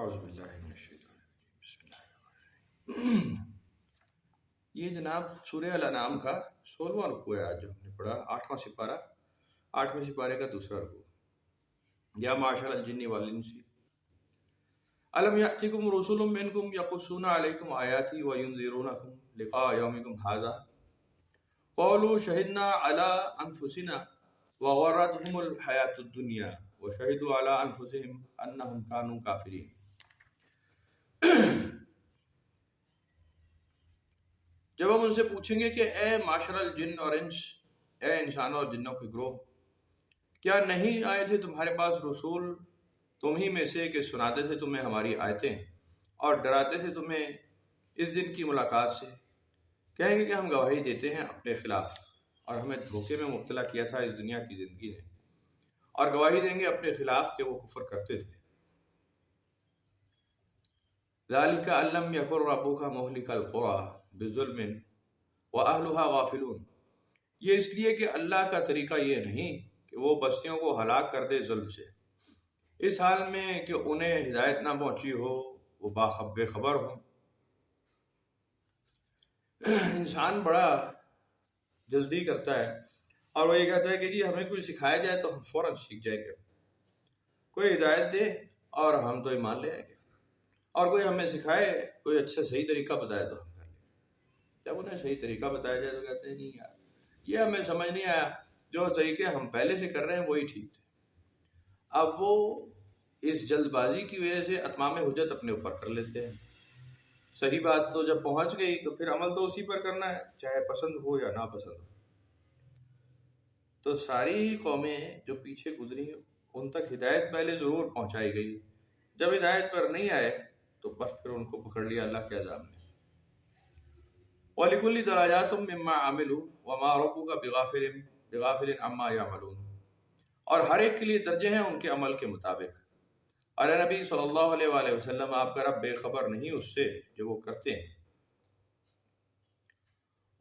اعوذ باللہ من الشیطان الرجیم بسم اللہ الرحمن الرحیم۔ یہ جناب سورہ الانعام کا 16واں رکوع ہے آج جو ہم نے پڑھا، 8واں سپارے کا دوسرا رکوع۔ یا معاشر الجن والانس الم یأتکم رسل منکم یقصون علیکم آیاتی وینذرونکم لقاء یومکم ھذا قالوا شہدنا علی انفسنا وغرتهم الحیاۃ الدنیا وشہدوا علی انفسہم انہم کانوا کافرین۔ جب ہم ان سے پوچھیں گے کہ اے معاشر الجن اور انس، اے انسانوں اور جنوں کے گروہ، کیا نہیں آئے تھے تمہارے پاس رسول تم ہی میں سے کہ سناتے تھے تمہیں ہماری آیتیں اور ڈراتے تھے تمہیں اس دن کی ملاقات سے؟ کہیں گے کہ ہم گواہی دیتے ہیں اپنے خلاف، اور ہمیں دھوکے میں مبتلا کیا تھا اس دنیا کی زندگی نے، اور گواہی دیں گے اپنے خلاف کہ وہ کفر کرتے تھے۔ ذالک ان لم یکن ربک مہلک القری بظلم واہلها غافلون۔ یہ اس لیے کہ اللہ کا طریقہ یہ نہیں کہ وہ بستیوں کو ہلاک کر دے ظلم سے، اس حال میں کہ انہیں ہدایت نہ پہنچی ہو، وہ بے خبر ہو۔ انسان بڑا جلدی کرتا ہے اور وہ یہ کہتا ہے کہ جی ہمیں کوئی سکھایا جائے تو ہم فوراً سیکھ جائیں گے، کوئی ہدایت دے اور ہم تو ایمان لے آئیں گے، اور کوئی ہمیں سکھائے، کوئی اچھا صحیح طریقہ بتائے تو ہم کر لیں۔ جب انہیں صحیح طریقہ بتایا جائے تو کہتے ہیں نہیں یار یہ ہمیں سمجھ نہیں آیا، جو طریقے ہم پہلے سے کر رہے ہیں وہی ٹھیک تھے۔ اب وہ اس جلد بازی کی وجہ سے اتمام حجت اپنے اوپر کر لیتے ہیں۔ صحیح بات تو جب پہنچ گئی تو پھر عمل تو اسی پر کرنا ہے، چاہے پسند ہو یا ناپسند ہو۔ تو ساری قومیں جو پیچھے گزری ان تک ہدایت پہلے ضرور پہنچائی گئی، جب ہدایت پر نہیں آئے تو بس پھر ان کو پکڑ لیا اللہ کے عذاب نے۔ وَلِكُلِّ دَرَجَاتٌ مِّمَّا عَمِلُوا وَمَا رَبُّكَ بِغَافِلٍ عَمَّا يَعْمَلُونَ۔ اور ہر ایک کے لیے درجے ہیں ان کے عمل کے مطابق، اور اے نبی صلی اللہ علیہ وآلہ وسلم آپ کا رب بے خبر نہیں اس سے جو وہ کرتے ہیں۔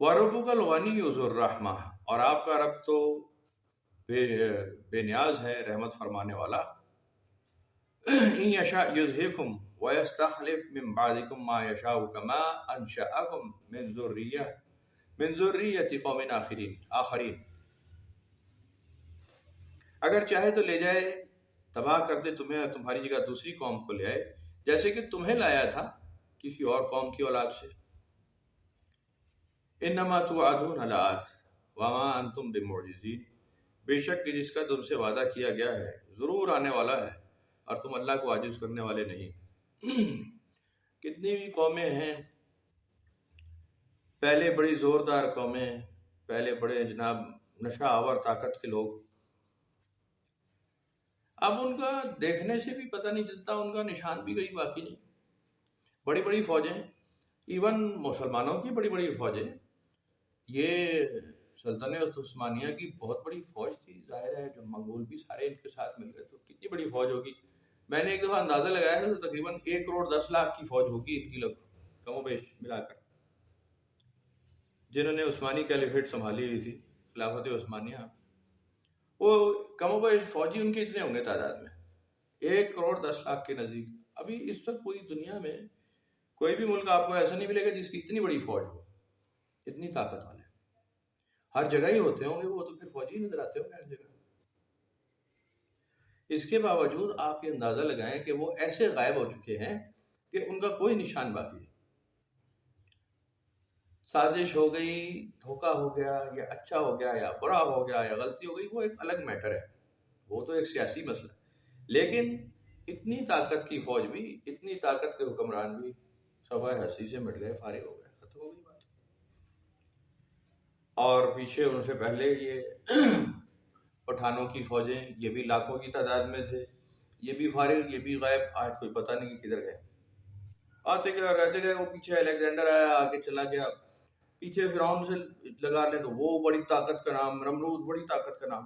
وَرَبُّكَ الْغَنِيُّ ذُو الرَّحْمَةِ، اور آپ کا رب تو بے نیاز ہے، رحمت فرمانے والا۔ إِن يَشَأْ يُذْهِبْكُمْ وَيَسْتَخْلِفْ مِن بَعْدِكُم مَّا يَشَاءُ كَمَا أَنشَأَكُم مِّن ذُرِّيَّةِ قَوْمٍ آخَرِينَ۔ اگر چاہے تو لے جائے، تباہ کر دے تمہیں اور تمہاری جگہ دوسری قوم کو لے آئے، جیسے کہ تمہیں لایا تھا کسی اور قوم کی اولاد سے۔ انما توعدون لآت وما انتم بمعجزین، بے شک کہ جس کا تم سے وعدہ کیا گیا ہے ضرور آنے والا ہے، اور تم اللہ کو عاجز کرنے والے نہیں۔ کتنی بھی قومیں ہیں، پہلے بڑی زوردار قومیں، پہلے بڑے جناب نشہ آور طاقت کے لوگ، اب ان کا دیکھنے سے بھی پتہ نہیں چلتا، ان کا نشان بھی کہیں باقی نہیں۔ بڑی بڑی فوجیں، ایون مسلمانوں کی بڑی بڑی فوجیں، یہ سلطنت عثمانیہ کی بہت بڑی فوج تھی، ظاہر ہے جو منگول بھی سارے ان کے ساتھ مل گئے تو کتنی بڑی فوج ہوگی۔ میں نے ایک دفعہ اندازہ لگایا تھا تو تقریباً 1,10,00,000 کی فوج ہوگی ان کی، لوگ کم و بیش ملا کر، جنہوں نے عثمانی کیلیفیٹ سنبھالی ہوئی تھی، خلافت عثمانیہ، وہ کم و بیش فوجی ان کے اتنے ہوں گے تعداد میں، 1,10,00,000 کے نزدیک۔ ابھی اس وقت پوری دنیا میں کوئی بھی ملک آپ کو ایسا نہیں ملے گا جس کی اتنی بڑی فوج ہو، اتنی طاقت والے۔ ہر جگہ ہی ہوتے ہوں گے وہ، تو پھر فوجی نظر آتے ہوں گے ہر جگہ۔ اس کے باوجود آپ یہ اندازہ لگائیں کہ وہ ایسے غائب ہو چکے ہیں کہ ان کا کوئی نشان باقی نہیں۔ سازش ہو گئی، دھوکہ ہو گیا، یا اچھا ہو گیا یا برا ہو گیا یا غلطی ہو گئی، وہ ایک الگ میٹر ہے، وہ تو ایک سیاسی مسئلہ ہے، لیکن اتنی طاقت کی فوج بھی، اتنی طاقت کے حکمران بھی صفحہ ہستی سے مٹ گئے، فارغ ہو گئے، ختم ہو گئی بات۔ اور پیچھے ان سے پہلے یہ پٹھانوں کی فوجیں، یہ بھی لاکھوں کی تعداد میں تھے، یہ بھی فارغ، یہ بھی غائب، آج کوئی پتہ نہیں کہ کدھر گئے۔ آتے گئے اور رہتے گئے، وہ پیچھے الیگزینڈر آیا، آگے چلا گیا، پیچھے فرعون سے لگا لیں تو وہ بڑی طاقت کا نام، نمرود بڑی طاقت کا نام،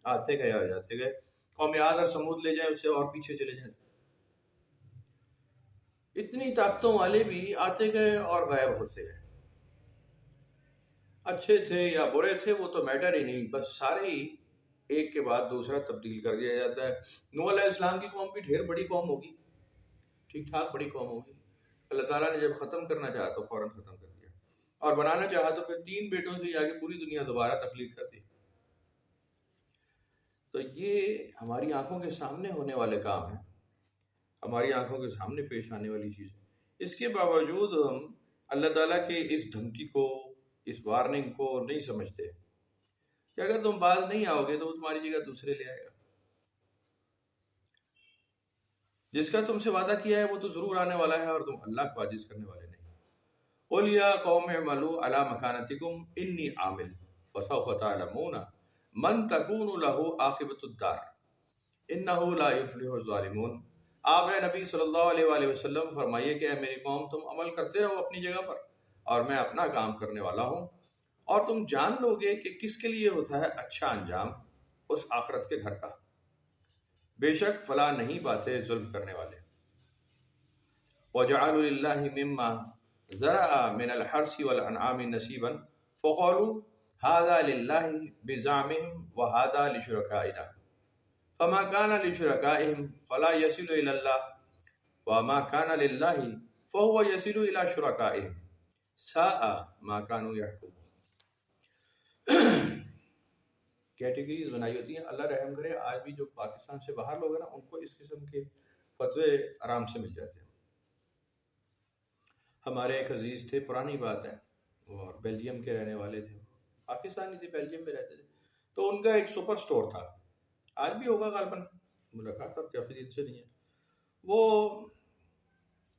آتے گئے اور جاتے گئے۔ قوم عاد اور سمود لے جائیں، اس سے اور پیچھے چلے جائیں، اتنی طاقتوں والے بھی آتے گئے اور غائب ہوتے گئے۔ اچھے تھے یا برے تھے وہ تو میٹر ہی نہیں، بس سارے ہی ایک کے بعد دوسرا تبدیل کر دیا جاتا ہے. نوح علیہ السلام کی قوم بھی ڈھیر بڑی قوم ہوگی, ٹھیک ٹھاک بڑی قوم ہوگی. اللہ تعالیٰ نے جب ختم کرنا چاہا تو فوراً ختم کر دیا, اور بنانا چاہا تو پھر 3 بیٹوں سے ہی آگے پوری دنیا دوبارہ تخلیق کر دی. تو یہ ہماری آنکھوں کے سامنے ہونے والے کام ہیں, ہماری آنکھوں کے سامنے پیش آنے والی چیز. اس کے باوجود ہم اللہ تعالیٰ کے اس دھمکی کو, اس وارننگ کو نہیں سمجھتے کہ اگر تم باز نہیں آؤ گے تو وہ تمہاری جگہ دوسرے لے آئے گا. جس کا تم سے وعدہ کیا ہے وہ تو ضرور آنے والا ہے, اور تم اللہ کو عاجز کرنے والے نہیں. قُلْ يَا قَوْمِ اعْمَلُوا عَلَىٰ مَكَانَتِكُمْ إِنِّي عَامِلٌ فَسَوْفَ تَعْلَمُونَ مَنْ تَكُونُ لَهُ عَاقِبَةُ الدَّارِ إِنَّهُ لَا يُفْلِحُ الظَّالِمُونَ. آپ اے نبی صلی اللہ علیہ وآلہ وسلم فرمائیے کہ اے میری قوم, تم عمل کرتے رہو اپنی جگہ پر, اور میں اپنا کام کرنے والا ہوں, اور تم جان لو گے کہ کس کے لیے ہوتا ہے اچھا انجام اس آخرت کے گھر کا. بے شک فلاح نہیں پاتے ظلم کرنے والے. وَجَعَلُوا لِلَّهِ مِمَّا زَرَعَ مِنَ الْحَرْثِ وَالْأَنْعَامِ نَصِيبًا فَقَالُوا هَذَا لِلَّهِ بِزَعْمِهِمْ وَهَذَا لِشُرَكَائِنَا فَمَا كَانَ لِشُرَكَائِهِمْ فَلَا يَصِلُ إِلَى اللَّهِ وَمَا كَانَ لِلَّهِ فَهُوَ يَصِلُ إِلَى شُرَكَائِهِمْ سَاءَ مَا كَانُوا يَحْكُمُونَ. کیٹیگریز بنائی ہوتی ہیں. اللہ رحم کرے, آج بھی جو پاکستان سے باہر لوگ ہیں نا, ان کو اس قسم کے فتوے آرام سے مل جاتے ہیں. ہمارے ایک عزیز تھے, پرانی بات ہے, اور بیلجیم کے رہنے والے تھے, پاکستانی تھے, بیلجیم میں رہتے تھے. تو ان کا ایک سپر سٹور تھا, آج بھی ہوگا غالباً, ملاقات اب کافی دن سے نہیں ہے. وہ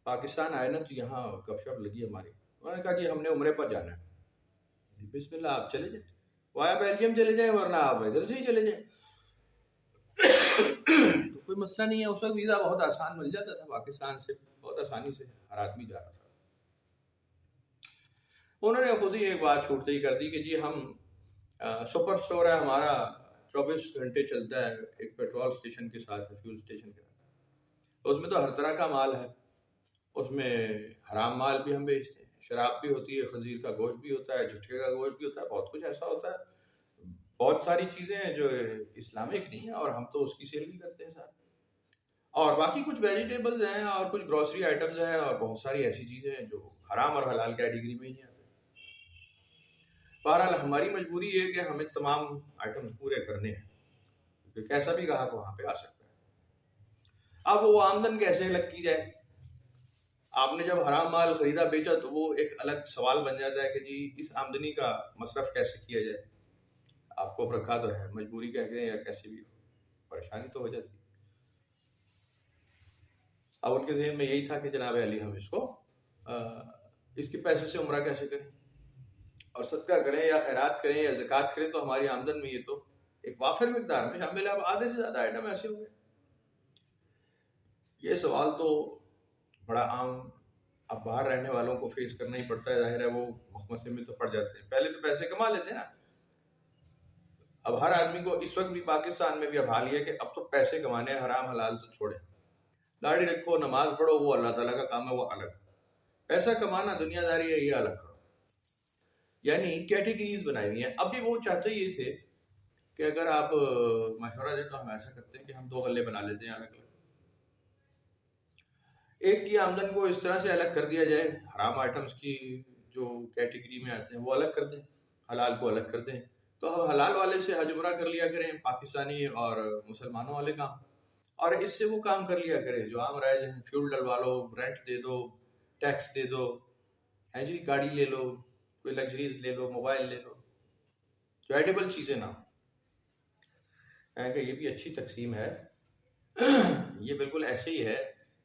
پاکستان آئے نا تو یہاں گپ شپ لگی ہماری. انہوں نے کہا جی ہم نے عمرے پر جانا ہے. بسم اللہ, آپ چلے جائیں, وایا بیلجیم چلے جائیں, ورنہ آپ ادھر سے ہی چلے جائیں. تو کوئی مسئلہ نہیں ہے. اس وقت ویزا بہت آسان مل جاتا تھا پاکستان سے, بہت آسانی سے ہر آدمی جا رہا تھا. انہوں نے خود ہی ایک بات چھوٹتے ہی کر دی کہ جی ہم سپر سٹور ہے ہمارا, 24 گھنٹے چلتا ہے, ایک پیٹرول اسٹیشن کے ساتھ ہے, فیول اسٹیشن کے ساتھ. اس میں تو ہر طرح کا مال ہے, اس میں حرام مال بھی ہم بیچتے ہیں, شراب بھی ہوتی ہے, خنزیر کا گوشت بھی ہوتا ہے, جھٹکے کا گوشت بھی ہوتا ہے, بہت کچھ ایسا ہوتا ہے. بہت ساری چیزیں ہیں جو اسلامک نہیں ہیں, اور ہم تو اس کی سیل بھی کرتے ہیں ساتھ. اور باقی کچھ ویجیٹیبلز ہیں, اور کچھ گروسری آئٹمز ہیں, اور بہت ساری ایسی چیزیں ہیں جو حرام اور حلال کیٹیگری میں ہی نہیں آتے. بہرحال ہماری مجبوری ہے کہ ہمیں تمام آئٹمز پورے کرنے ہیں, کیونکہ کیسا بھی گاہک وہاں پہ آ سکتا ہے. اب وہ آمدن کیسے الگ کی جائے؟ آپ نے جب حرام مال خریدا بیچا تو وہ ایک الگ سوال بن جاتا ہے کہ جی اس آمدنی کا مصرف کیسے کیا جائے. آپ کو اب رکھا تو ہے, مجبوری کہہ کے یا کیسے بھی پریشانی تو ہو جاتی. اب ان کے ذہن میں یہی تھا کہ جناب علی ہم اس کے پیسے سے عمرہ کیسے کریں, اور صدقہ کریں یا خیرات کریں یا زکوٰۃ کریں تو ہماری آمدن میں یہ تو ایک وافر مقدار میں شامل ہے. اب آدھے سے زیادہ آئٹم ایسے ہو گئے. یہ سوال تو بڑا عام اب باہر رہنے والوں کو فیس کرنا ہی پڑتا ہے. ظاہر ہے وہ مخمصے میں تو پڑ جاتے ہیں. پہلے تو پیسے کما لیتے ہیں نا, اب ہر آدمی کو اس وقت بھی پاکستان میں بھی اب حال یہ ہے کہ اب تو پیسے کمانے ہیں, حرام حلال تو چھوڑیں. داڑھی رکھو, نماز پڑھو, وہ اللہ تعالیٰ کا کام ہے, وہ الگ. پیسہ کمانا دنیا داری ہے, یہ الگ کرو. یعنی کیٹیگریز بنائی ہوئی ہیں. اب بھی وہ چاہتے یہ تھے کہ اگر آپ مشورہ دیں تو ہم ایسا کرتے ہیں کہ ہم 2 غلے بنا لیتے ہیں الگ الگ. ایک کی آمدن کو اس طرح سے الگ کر دیا جائے, حرام آئٹمز کی جو کیٹیگری میں آتے ہیں وہ الگ کر دیں, حلال کو الگ کر دیں. تو ہم حلال والے سے حج عمرہ کر لیا کریں, پاکستانی اور مسلمانوں والے کام, اور اس سے وہ کام کر لیا کریں جو عام رائج ہیں. فیول ڈلوا لو, رینٹ دے دو, ٹیکس دے دو, ہے جی گاڑی لے لو, کوئی لگژریز لے لو, موبائل لے لو, جو ایڈیبل چیزیں نہ ہوں. کہ یہ بھی اچھی تقسیم ہے. یہ بالکل ایسے ہی ہے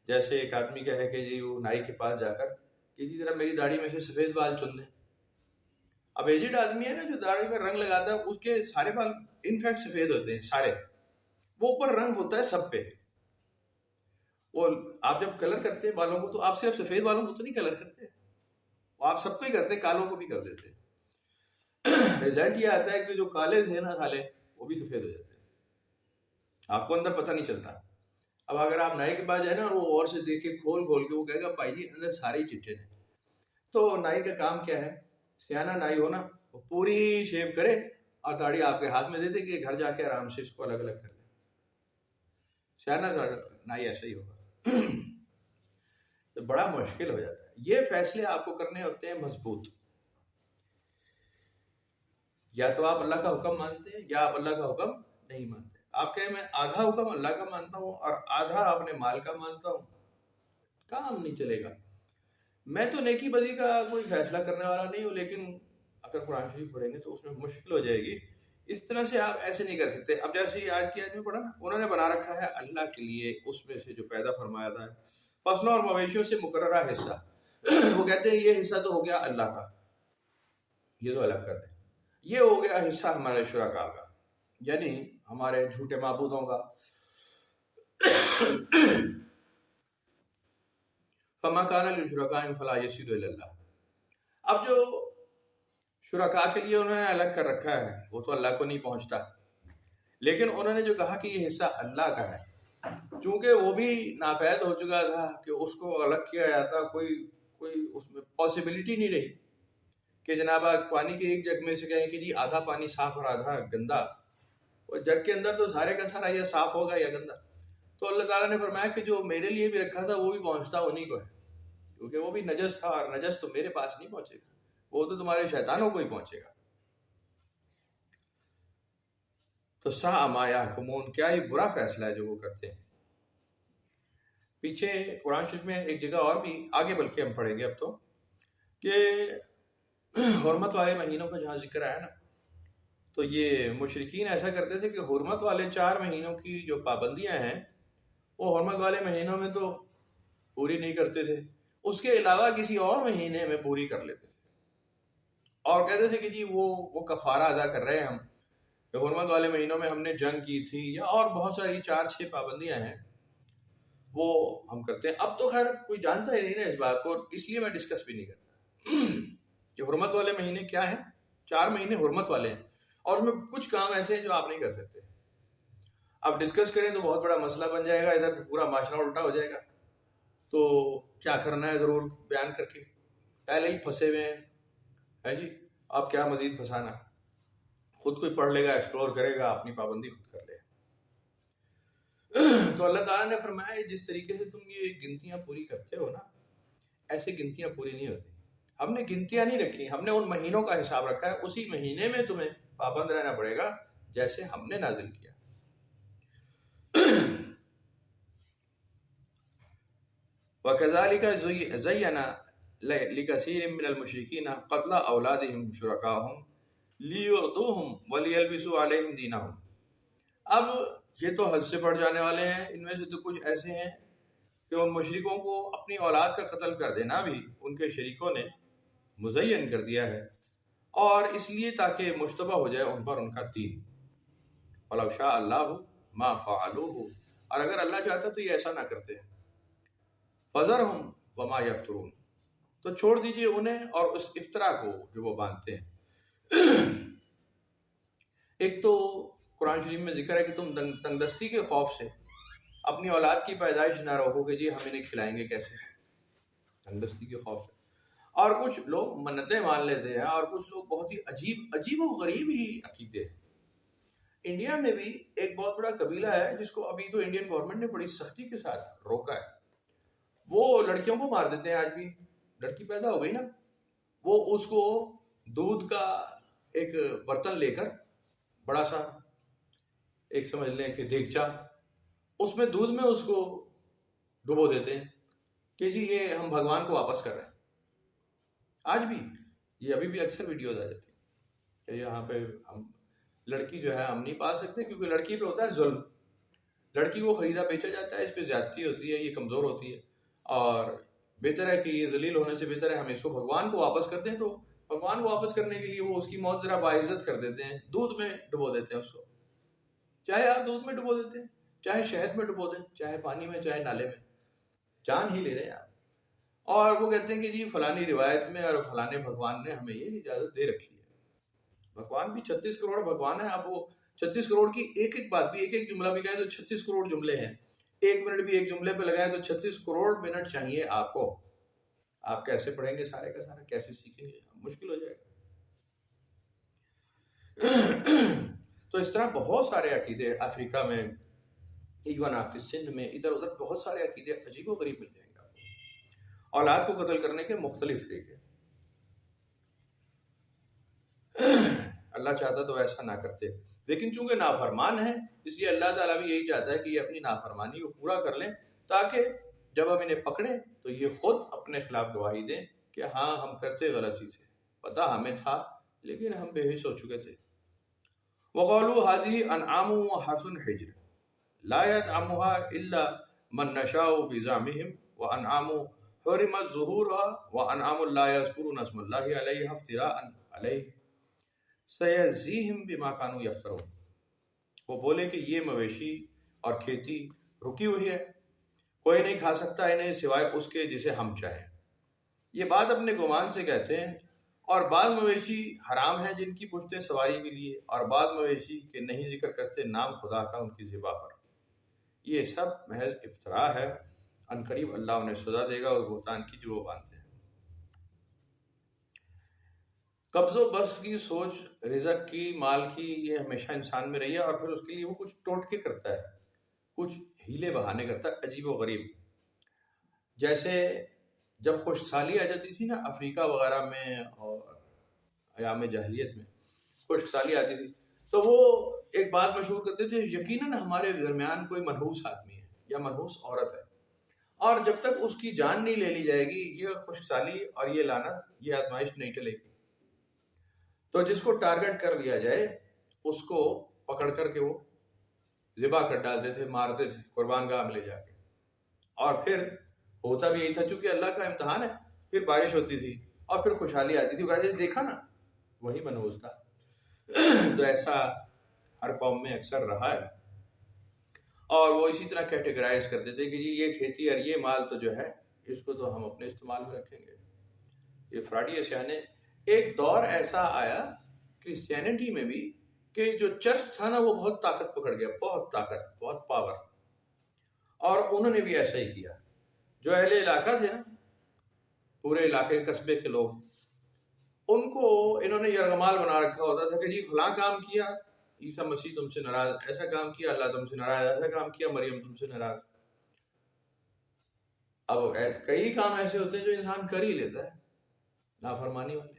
جیسے ایک آدمی کا ہے کہ جی وہ نائی کے پاس جا کر کہ جی ذرا میری داڑھی میں سے سفید بال چن دیں. اب ایجڈ آدمی ہے نا جو داڑھی میں رنگ لگاتا ہے, اس کے سارے بال انفیکٹ سفید ہوتے ہیں سارے, وہ اوپر رنگ ہوتا ہے سب پہ. وہ آپ جب کلر کرتے ہیں بالوں کو تو آپ صرف سفید بالوں کو تو نہیں کلر کرتے, وہ آپ سب کو ہی کرتے, کالوں کو بھی کر دیتے. رزلٹ یہ آتا ہے کہ جو کالے تھے نا سالے وہ بھی سفید ہو جاتے ہیں, آپ کو اندر پتہ نہیں چلتا. اب اگر آپ نائی کے پاس جائیں نا اور وہ اور سے دیکھے کھول کے وہ کہے گا بھائی جی اندر سارے ہی چٹے ہیں. تو نائی کا کام کیا ہے, سیانہ نائی ہونا, وہ پوری شیو کرے اور تاڑی آپ کے ہاتھ میں دے دے کہ گھر جا کے آرام سے اس کو الگ الگ کر لیں. شاید نہ ہی ایسا ہی ہوگا. تو بڑا مشکل ہو جاتا ہے. یہ فیصلے آپ کو کرنے ہوتے ہیں مضبوط. یا تو آپ اللہ کا حکم مانتے ہیں یا آپ اللہ کا حکم نہیں مانتے. آپ کہیں میں آدھا حکم اللہ کا مانتا ہوں اور آدھا اپنے مال کا مانتا ہوں, کام نہیں چلے گا. میں تو نیکی بدی کا کوئی فیصلہ کرنے والا نہیں ہوں, لیکن اگر قرآن شریف پڑھیں گے تو اس میں مشکل ہو جائے گی. اس طرح سے آپ ایسے نہیں کر سکتے. اب جیسے آج کی آیت میں پڑھا نا, انہوں نے بنا رکھا ہے اللہ کے لیے اس میں سے جو پیدا فرمایا تھا فصلوں اور مویشیوں سے مقررہ حصہ. وہ کہتے ہیں یہ حصہ تو ہو گیا اللہ کا, یہ تو الگ کر دیں. یہ ہو گیا حصہ ہمارے شرکاء کا, یعنی ہمارے جھوٹے معبودوں کا. فما کان للشرکاء فلا یصل الی اللہ. اب جو شرکاء کے لیے انہوں نے الگ کر رکھا ہے وہ تو اللہ کو نہیں پہنچتا, لیکن انہوں نے جو کہا کہ یہ حصہ اللہ کا ہے, چونکہ وہ بھی ناپید ہو چکا تھا کہ اس کو الگ کیا جاتا, کوئی اس میں پاسبلٹی نہیں رہی کہ جناب پانی کے ایک جگ میں سے کہیں کہ جی آدھا پانی صاف اور آدھا گندا. وہ جگ کے اندر تو سارے کا سارا یا صاف ہوگا یا گندا. تو اللہ تعالیٰ نے فرمایا کہ جو میرے لیے بھی رکھا تھا وہ بھی پہنچتا انہی کو ہے, کیونکہ وہ بھی نجس تھا, اور نجس تو میرے پاس نہیں پہنچے گا, وہ تو تمہارے شیطانوں کو ہی پہنچے گا. تو ساء ما یحکمون, کیا ہی برا فیصلہ ہے جو وہ کرتے ہیں. پیچھے قرآن شریف میں ایک جگہ اور بھی آگے بلکہ ہم پڑھیں گے اب تو, کہ حرمت والے مہینوں کا جہاں ذکر آیا نا, تو یہ مشرکین ایسا کرتے تھے کہ حرمت والے 4 مہینوں کی جو پابندیاں ہیں وہ حرمت والے مہینوں میں تو پوری نہیں کرتے تھے, اس کے علاوہ کسی اور مہینے میں پوری کر لیتے تھے, اور کہتے تھے کہ جی وہ کفارہ ادا کر رہے ہیں ہم, کہ حرمت والے مہینوں میں ہم نے جنگ کی تھی, یا اور بہت ساری 4-6 پابندیاں ہیں وہ ہم کرتے ہیں. اب تو خیر کوئی جانتا ہی نہیں نا اس بات کو, اس لیے میں ڈسکس بھی نہیں کرتا کہ حرمت والے مہینے کیا ہیں. 4 مہینے حرمت والے ہیں, اور اس میں کچھ کام ایسے ہیں جو آپ نہیں کر سکتے. اب ڈسکس کریں تو بہت بڑا مسئلہ بن جائے گا, ادھر سے پورا معاشرہ الٹا ہو جائے گا. تو کیا کرنا ہے ضرور بیان کر کے, پہلے ہی پھنسے ہوئے ہیں جی, آپ کیا مزید پھنسانا. خود کوئی پڑھ لے گا, ایکسپلور کرے گا, اپنی پابندی خود کر لے گا. تو اللہ تعالیٰ نے فرمایا جس طریقے سے تم یہ گنتیاں پوری کرتے ہو نا, ایسے گنتیاں پوری نہیں ہوتی. ہم نے گنتیاں نہیں رکھی, ہم نے ان مہینوں کا حساب رکھا ہے, اسی مہینے میں تمہیں پابند رہنا پڑے گا جیسے ہم نے نازل کیا. وَكَذَلِكَ زَيَّنَ لِكَثِيرٍ مِّنَ الْمُشْرِكِينَ قَتْلَ أَوْلَادِهِمْ شُرَكَاءَهُمْ لِيُرْدُوهُمْ وَلِيَلْبِسُوا عَلَيْهِمْ دِينَهُمْ. اب یہ تو حد سے بڑھ جانے والے ہیں. ان میں سے تو کچھ ایسے ہیں کہ ان مشرکوں کو اپنی اولاد کا قتل کر دینا بھی ان کے شریکوں نے مزین کر دیا ہے, اور اس لیے تاکہ مشتبہ ہو جائے ان پر ان کا دین. وَلَوْ شَاءَ اللَّهُ مَا فَعَلُوهُ, اور اگر اللہ چاہتا تو یہ ایسا نہ کرتے. فَذَرْهُمْ وَمَا يَفْتُرُونَ, تو چھوڑ دیجئے انہیں اور اس افترا کو جو وہ باندھتے ہیں. ایک تو قرآن شریف میں ذکر ہے کہ تم تنگدستی کے خوف سے اپنی اولاد کی پیدائش نہ روکو کہ جی ہم انہیں کھلائیں گے کیسے, تنگدستی کے خوف سے. اور کچھ لوگ منتیں مان لیتے ہیں, اور کچھ لوگ بہت ہی عجیب و غریب ہی عقیدے ہیں. انڈیا میں بھی ایک بہت بڑا قبیلہ ہے جس کو ابھی تو انڈین گورنمنٹ نے بڑی سختی کے ساتھ روکا ہے. وہ لڑکیوں کو مار دیتے ہیں. آج بھی لڑکی پیدا ہو گئی نا, وہ اس کو دودھ کا ایک برتن لے کر, بڑا سا ایک سمجھ لیں کہ دیگچا, اس میں دودھ میں اس کو ڈبو دیتے ہیں کہ جی یہ ہم بھگوان کو واپس کر رہے ہیں. آج بھی یہ ابھی بھی اکثر ویڈیوز آ جاتی ہیں کہ یہاں پہ ہم لڑکی جو ہے ہم نہیں پال سکتے کیونکہ لڑکی پہ ہوتا ہے ظلم, لڑکی کو خریدا بیچا جاتا ہے, اس پہ زیادتی ہوتی ہے, یہ کمزور ہوتی ہے, اور بہتر ہے کہ یہ ذلیل ہونے سے بہتر ہے ہم اس کو بھگوان کو واپس کرتے ہیں. تو بھگوان کو واپس کرنے کے لیے وہ اس کی موت ذرا باعزت کر دیتے ہیں, دودھ میں ڈبو دیتے ہیں اس کو. چاہے آپ دودھ میں ڈبو دیتے ہیں, چاہے شہد میں ڈبو دیں, چاہے پانی میں, چاہے نالے میں, جان ہی لے رہے ہیں آپ. اور وہ کہتے ہیں کہ جی فلانی روایت میں اور فلانے بھگوان نے ہمیں یہ اجازت دے رکھی ہے. بھگوان بھی 36 کروڑ بھگوان ہے. اب وہ 36 کروڑ کی ایک ایک بات بھی, ایک ایک جملہ بھی کہیں تو 36 کروڑ جملے ہیں. 1 منٹ بھی ایک جملے پہ لگائے تو 36 کروڑ منٹ چاہیے آپ کو. آپ کیسے پڑھیں گے سارے کا سارا, کیسے سیکھیں گے, مشکل ہو جائے گا. تو اس طرح بہت سارے عقیدے افریقہ میں، ایون آپ کے سندھ میں، ادھر ادھر بہت سارے عقیدے عجیب و غریب مل جائیں گے آپ کو، اولاد کو قتل کرنے کے مختلف طریقے۔ اللہ چاہتا تو ایسا نہ کرتے، لیکن چونکہ نافرمان ہے اس لیے اللہ تعالیٰ بھی یہی چاہتا ہے کہ یہ اپنی نافرمانی کو پورا کر لیں، تاکہ جب ہم انہیں پکڑیں تو یہ خود اپنے خلاف گواہی دیں کہ ہاں ہم کرتے غلطی تھے، پتہ ہمیں تھا لیکن ہم بے ہوش ہو چکے تھے۔ وقالوا هذه انعام وحرث حجر لا يطعمها الا من نشاء بزعمهم وانعام حرمت ظهورها وانعام لا يذكرون اسم الله عليها افتراء عليه سيجزيهم بما كانوا يفترون۔ وہ بولے کہ یہ مویشی اور کھیتی رکی ہوئی ہے، کوئی نہیں کھا سکتا انہیں سوائے اس کے جسے ہم چاہیں۔ یہ بات اپنے گمان سے کہتے ہیں، اور بعض مویشی حرام ہیں جن کی پشتیں سواری کے لیے، اور بعض مویشی کے نہیں ذکر کرتے نام خدا کا ان کی ذبح پر۔ یہ سب محض افتراء ہے، ان قریب اللہ انہیں سزا دے گا اس بہتان کی جو وہ باندھتے ہیں۔ قبض و بسط کی سوچ رزق کی، مال کی، یہ ہمیشہ انسان میں رہی ہے، اور پھر اس کے لیے وہ کچھ ٹوٹکے کرتا ہے، کچھ ہیلے بہانے کرتا ہے عجیب و غریب۔ جیسے جب خشک سالی آ جاتی تھی نا افریقہ وغیرہ میں اور ایام جاہلیت میں خشک سالی آتی تھی، تو وہ ایک بات مشہور کرتے تھے، یقیناً ہمارے درمیان کوئی منحوس آدمی ہے یا منحوس عورت ہے، اور جب تک اس کی جان نہیں لے لی جائے گی یہ خشک سالی اور یہ لعنت، یہ آزمائش نہیں ٹلے گی۔ تو جس کو ٹارگٹ کر لیا جائے اس کو پکڑ کر کے وہ ذبح کر ڈالتے تھے، مارتے تھے قربان گاہ میں لے جا کے۔ اور پھر ہوتا بھی یہی تھا، چونکہ اللہ کا امتحان ہے، پھر بارش ہوتی تھی اور پھر خوشحالی آتی تھی، وہ کہتے تھے دیکھا نا وہی منحوس تھا۔ تو ایسا ہر قوم میں اکثر رہا ہے، اور وہ اسی طرح کیٹیگرائز کرتے تھے کہ جی یہ کھیتی اور یہ مال تو جو ہے اس کو تو ہم اپنے استعمال میں رکھیں گے۔ یہ فراڈی اسیانے۔ ایک دور ایسا آیا کرسچینٹی میں بھی کہ جو چرچ تھا نا وہ بہت طاقت پکڑ گیا، بہت طاقت، بہت پاور، اور انہوں نے بھی ایسا ہی کیا۔ جو اہل علاقہ تھے نا، پورے علاقے قصبے کے لوگ، ان کو انہوں نے یرغمال بنا رکھا ہوتا تھا کہ جی فلاں کام کیا عیسیٰ مسیح تم سے ناراض، ایسا کام کیا اللہ تم سے ناراض، ایسا کام کیا مریم تم سے ناراض۔ اب کئی کام ایسے ہوتے ہیں جو انسان کر ہی لیتا ہے نافرمانی والے۔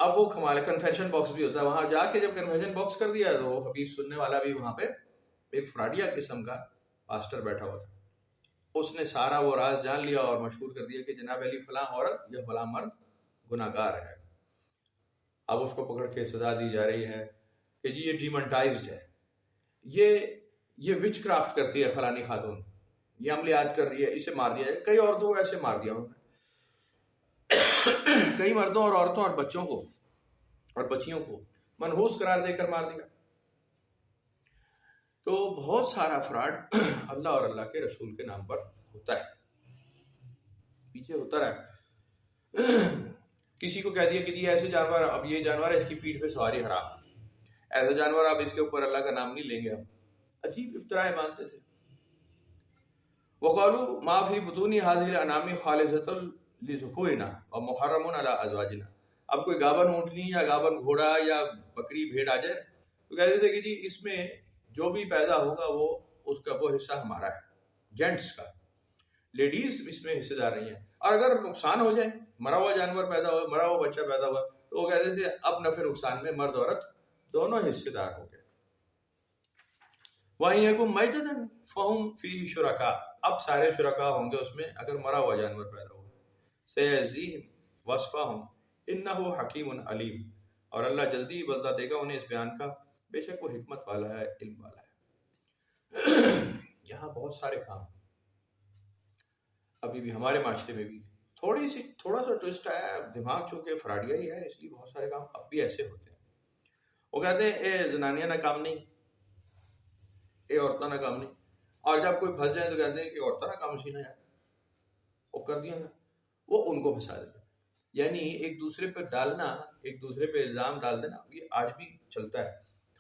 اب وہ کمال کنفیشن باکس بھی ہوتا ہے، وہاں جا کے جب کنفیشن باکس کر دیا تو وہ حدیث سننے والا بھی وہاں پہ ایک فراڈیا قسم کا پاسٹر بیٹھا ہوا تھا، اس نے سارا وہ راز جان لیا اور مشہور کر دیا کہ جناب علی فلاں عورت یا فلاں مرد گناہ گار ہے۔ اب اس کو پکڑ کے سزا دی جا رہی ہے کہ جی یہ ڈیمونٹائزڈ ہے، یہ وچ کرافٹ کرتی ہے فلانی خاتون، یہ عملیات کر رہی ہے، اسے مار دیا جائے۔ کئی عورتوں کو ایسے مار دیا انہوں نے، کئی مردوں اور عورتوں اور بچوں کو اور بچیوں کو منحوس قرار دے کر مار دیا۔ تو بہت سارا فراڈ اللہ اور اللہ کے رسول کے نام پر ہوتا ہے، پیچھے ہوتا رہا۔ کسی کو کہہ دیا کہ جی ایسے جانور، اب یہ جانور ہے اس کی پیٹھ پہ سواری حرام، ایسا جانور اب اس کے اوپر اللہ کا نام نہیں لیں گے ہم۔ عجیب افتراء مانتے تھے۔ وقالوا ما فی بطون هذه الانعام خالصۃ لذکورنا ومحرم علی ازواجنا۔ اب کوئی گابن اونٹنی یا گابن گھوڑا یا بکری بھیڑ آ جائے تو کہتے تھے کہ جی اس میں جو بھی پیدا ہوگا وہ اس کا وہ حصہ ہمارا ہے، جینٹس کا، لیڈیز اس میں حصے دار نہیں ہیں۔ اور اگر نقصان ہو جائے، مرا ہوا جانور پیدا ہوا، مرا ہوا بچہ پیدا ہوا، تو وہ کہتے تھے اب نفع نقصان میں مرد عورت دونوں حصے دار ہو گئے۔ وَإِن يَكُن مَيْتَةً فَهُمْ فِيهِ شُرَكَاء۔ اب سارے شرکا ہوں گے اس میں اگر مرا ہوا جانور پیدا ہوا۔ سَيَجْزِيهِمْ وَصْفَهُمْ إِنَّهُ حَكِيمٌ عَلِيمٌ۔ اور اللہ جلدی ہی بدلہ دے گا انہیں اس بیان کا، بے شک وہ حکمت والا ہے، علم والا ہے۔ یہاں بہت سارے کام ابھی بھی ہمارے معاشرے میں بھی تھوڑا سا ٹوسٹ آیا ہے، دماغ چونکہ فراڈیا ہی ہے اس لیے بہت سارے کام اب بھی ایسے ہوتے ہیں۔ وہ کہتے ہیں اے زنانیہ نہ کام نہیں، اے عورتوں نہ کام نہیں، اور جب کوئی پھنس جائے تو کہتے ہیں کہ عورتوں نہ کام سینا یار، وہ کر دیا نا، وہ ان کو پھنسا دیتا۔ یعنی ایک دوسرے پہ ڈالنا، ایک دوسرے پہ الزام ڈال دینا، یہ آج بھی چلتا ہے،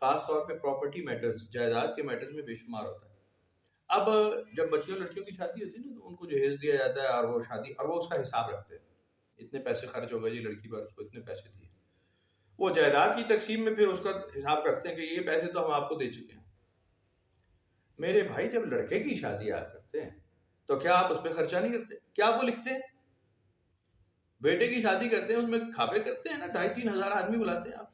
خاص طور پہ پراپرٹی میٹرز، جائیداد کے میٹرز میں بے شمار ہوتا ہے۔ اب جب بچیوں لڑکیوں کی شادی ہوتی ہے نا تو ان کو جہیز دیا جاتا ہے، اور وہ شادی، اور وہ اس کا حساب رکھتے ہیں، اتنے پیسے خرچ ہو گئے جی لڑکی پر، اس کو اتنے پیسے دیے۔ وہ جائیداد کی تقسیم میں پھر اس کا حساب کرتے ہیں کہ یہ پیسے تو ہم آپ کو دے چکے ہیں. میرے بھائی جب لڑکے کی شادی آپ کرتے ہیں تو کیا آپ اس پہ خرچہ نہیں کرتے؟ کیا آپ وہ لکھتے ہیں؟ بیٹے کی شادی کرتے ہیں اس میں کھاپے کرتے ہیں نا, 2,500-3,000 آدمی بلاتے ہیں آپ,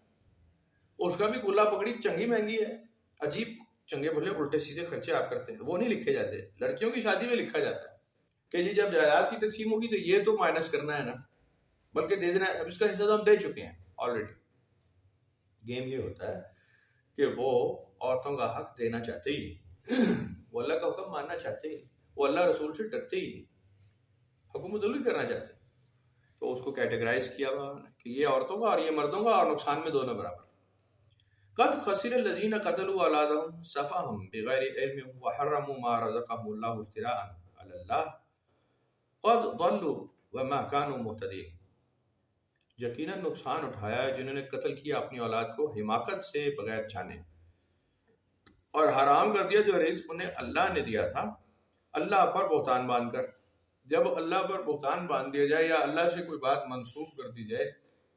اس کا بھی کھلا پکڑی چنگی مہنگی ہے, عجیب چنگے بھلے الٹے سیدھے خرچے آپ کرتے ہیں, وہ نہیں لکھے جاتے. لڑکیوں کی شادی میں لکھا جاتا ہے کہ جی جب جائیداد کی تقسیم ہوگی تو یہ تو مائنس کرنا ہے نا, بلکہ دے دینا ہے, اب اس کا حصہ تو ہم دے چکے ہیں آلریڈی. گیم یہ ہوتا ہے کہ وہ عورتوں کا حق دینا چاہتے ہی نہیں, وہ اللہ کا حکم ماننا چاہتے ہی نہیں, وہ اللہ رسول سے ڈرتے ہی نہیں, حکومت عدل کرنا چاہتے ہیں. تو اس کو کیٹیگرائز کیا ہوا کہ یہ عورتوں کا اور یہ مردوں کا, اور نقصان میں دونوں برابر. قد خسر الذین قتلوا اولادهم سفہا بغیر علم وحرموا ما رزقهم اللہ افتراء علی اللہ قد ضلوا وما كانوا مهتدین. یقیناً نقصان اٹھایا ہے جنہوں نے قتل کیا اپنی اولاد کو حماقت سے بغیر جانے, اور حرام کر دیا جو رزق انہیں اللہ نے دیا تھا اللہ پر بہتان باندھ کر. جب اللہ پر بہتان باندھ دیا جائے یا اللہ سے کوئی بات منسوخ کر دی جائے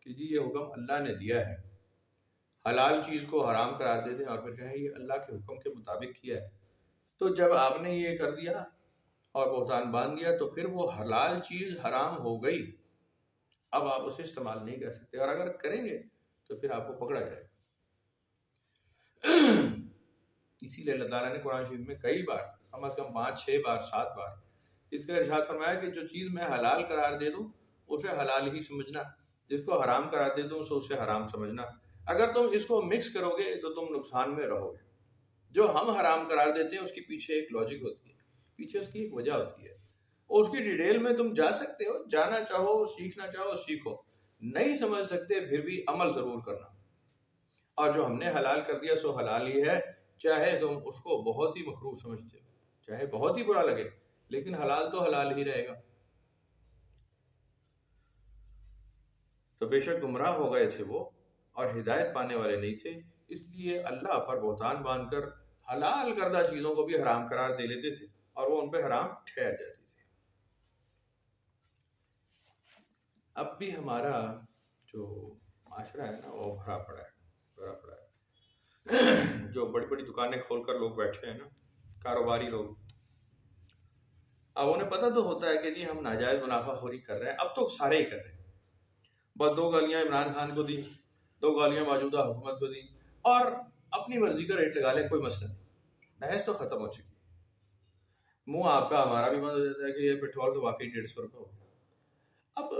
کہ جی یہ حکم اللہ نے دیا ہے, حلال چیز کو حرام قرار دے دیں اور پھر کہیں یہ اللہ کے حکم کے مطابق کیا ہے, تو جب آپ نے یہ کر دیا اور بہتان باندھ دیا تو پھر وہ حلال چیز حرام ہو گئی, اب آپ اسے استعمال نہیں کر سکتے, اور اگر کریں گے تو پھر آپ کو پکڑا جائے گا. اسی لیے اللہ تعالیٰ نے قرآن شریف میں کئی بار, کم از کم 5-6 بار 7 بار اس کا ارشاد فرمایا کہ جو چیز میں حلال قرار دے دوں اسے حلال ہی سمجھنا, جس کو حرام قرار دے دوں اسے حرام سمجھنا. اگر تم اس کو مکس کرو گے تو تم نقصان میں رہو گے. جو ہم حرام قرار دیتے ہیں اس کے پیچھے ایک لاجک ہوتی ہے, پیچھے اس کی ایک وجہ ہوتی ہے, اور اس کی ڈیٹیل میں تم جا سکتے ہو, جانا چاہو سیکھنا چاہو سیکھو, نہیں سمجھ سکتے پھر بھی عمل ضرور کرنا. اور جو ہم نے حلال کر دیا سو حلال ہی ہے, چاہے تم اس کو بہت ہی مکروہ سمجھتے ہو, چاہے بہت ہی برا لگے, لیکن حلال تو حلال ہی رہے گا. تو بے شک گمراہ ہو گئے تھے وہ اور ہدایت پانے والے نہیں تھے, اس لیے اللہ پر بہتان باندھ کر حلال کردہ چیزوں کو بھی حرام قرار دے لیتے تھے اور وہ ان پہ حرام ٹھہر جاتی تھی. اب بھی ہمارا جو معاشرہ ہے نا وہ بھرا پڑا ہے, جو بڑی بڑی دکانیں کھول کر لوگ بیٹھے ہیں نا, کاروباری لوگ, اب انہیں پتہ تو ہوتا ہے کہ جی ہم ناجائز منافع خوری کر رہے ہیں. اب تو سارے ہی کر رہے ہیں, بس 2 گالیاں عمران خان کو دی, 2 گالیاں موجودہ حکومت کو دی, اور اپنی مرضی کا ریٹ لگا لیں, کوئی مسئلہ نہیں, بحث تو ختم ہو چکی. منہ آپ کا ہمارا بھی بند ہو جاتا ہے کہ یہ پیٹرول تو واقعی 150 روپے ہو گیا. اب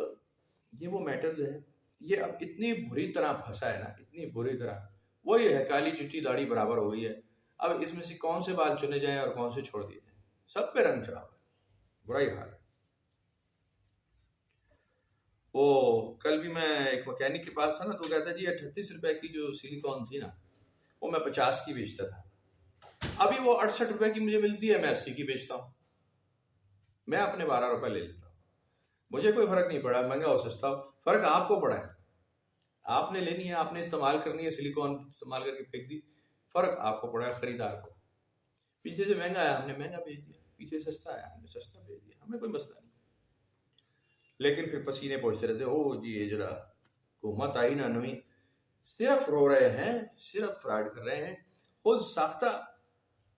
یہ وہ میٹرز ہیں, یہ اب اتنی بری طرح پھنسا ہے نا, اتنی بری طرح, وہی ہے کالی چٹی داڑھی برابر ہو گئی ہے. اب اس میں سے کون سے بال چنے جائیں اور کون سے چھوڑ دیے جائیں, سب پہ رنگ چڑھا ہوا ہے, برا ہی حال ہے. وہ کل بھی میں ایک مکینک کے پاس تھا نا, تو کہتا جی 38 روپے کی جو سلیکون تھی نا وہ میں 50 کی بیچتا تھا, ابھی وہ 68 روپے کی مجھے ملتی ہے, میں 80 کی بیچتا ہوں, میں اپنے 12 روپے لے لیتا ہوں, مجھے کوئی فرق نہیں پڑا, مہنگا ہو سستا ہو, فرق آپ کو پڑا ہے, آپ نے لینی ہے, آپ نے استعمال کرنی ہے, سلیکون استعمال کر کے پھینک دی, فرق آپ کو پڑا ہے خریدار کو. پیچھے سے مہنگا آیا ہم نے مہنگا بیچ دیا, پیچھے سستا آیا ہم نے سستا بیچ دیا, ہمیں کوئی مسئلہ نہیں. لیکن پھر پسینے پہنچتے رہتے, او جی یہ جڑا حکومت آئی نا نویں, صرف رو رہے ہیں, صرف فراڈ کر رہے ہیں. خود ساختہ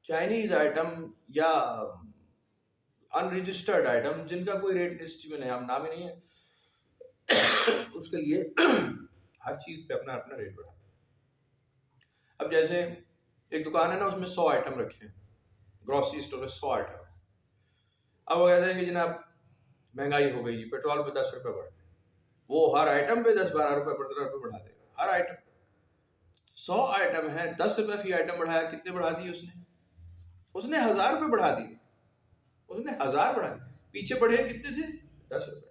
چائنیز آئٹم یا ان رجسٹرڈ آئٹم جن کا کوئی ریٹ لسٹ میں نہیں, ہم نام ہی نہیں ہے, اس کے لیے ہر چیز پہ اپنا اپنا ریٹ بڑھا. اب جیسے ایک دکان ہے نا, اس میں 100 آئٹم رکھے ہیں, گروسری اسٹور میں 100 آئٹم. اب وہ کہتے ہیں کہ جناب مہنگائی ہو گئی جی, پیٹرول پہ 10 روپے بڑھ گئے, وہ ہر آئٹم پہ 10-12 روپے 15 روپے بڑھا دے گا, ہر آئٹم. 100 آئٹم ہے, 10 روپے فی آئٹم بڑھایا, کتنے بڑھا دیے اس نے 1000 روپے بڑھا دیے, اس نے 1000 بڑھا دیے. پیچھے بڑھے کتنے تھے, 10 روپے,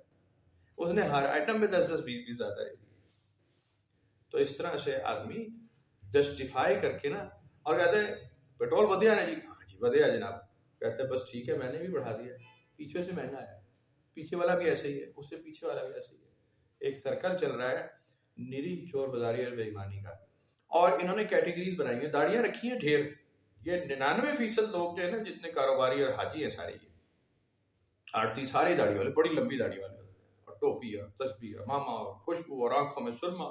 اس نے ہر آئٹم پہ 10-10 20-20 زیادہ رہ دیے. تو اس طرح سے آدمی جسٹیفائی کر کے نا, اور کہتے ہیں پیٹرول ودیا نا جی, ہاں جی ودیا جناب, کہتے ہیں بس ٹھیک ہے میں نے بھی بڑھا دیا, پیچھے سے مہنگا آیا, پیچھے والا بھی ایسے ہی ہے, اس سے پیچھے والا بھی ایسے ہی ہے. ایک سرکل چل رہا ہے نری چور بازاری اور بے ایمانی کا. اور انہوں نے کیٹیگریز بنائی ہیں, داڑیاں رکھی ہیں ڈھیر. یہ 99% لوگ جو ہے نا جتنے کاروباری اور حاجی ہیں سارے, یہ آڑتی سارے داڑھی والے, بڑی لمبی داڑھی والے ہوتے ہیں, اور ٹوپی اور تسبیح اور ماما اور خوشبو اور آنکھوں میں سرما,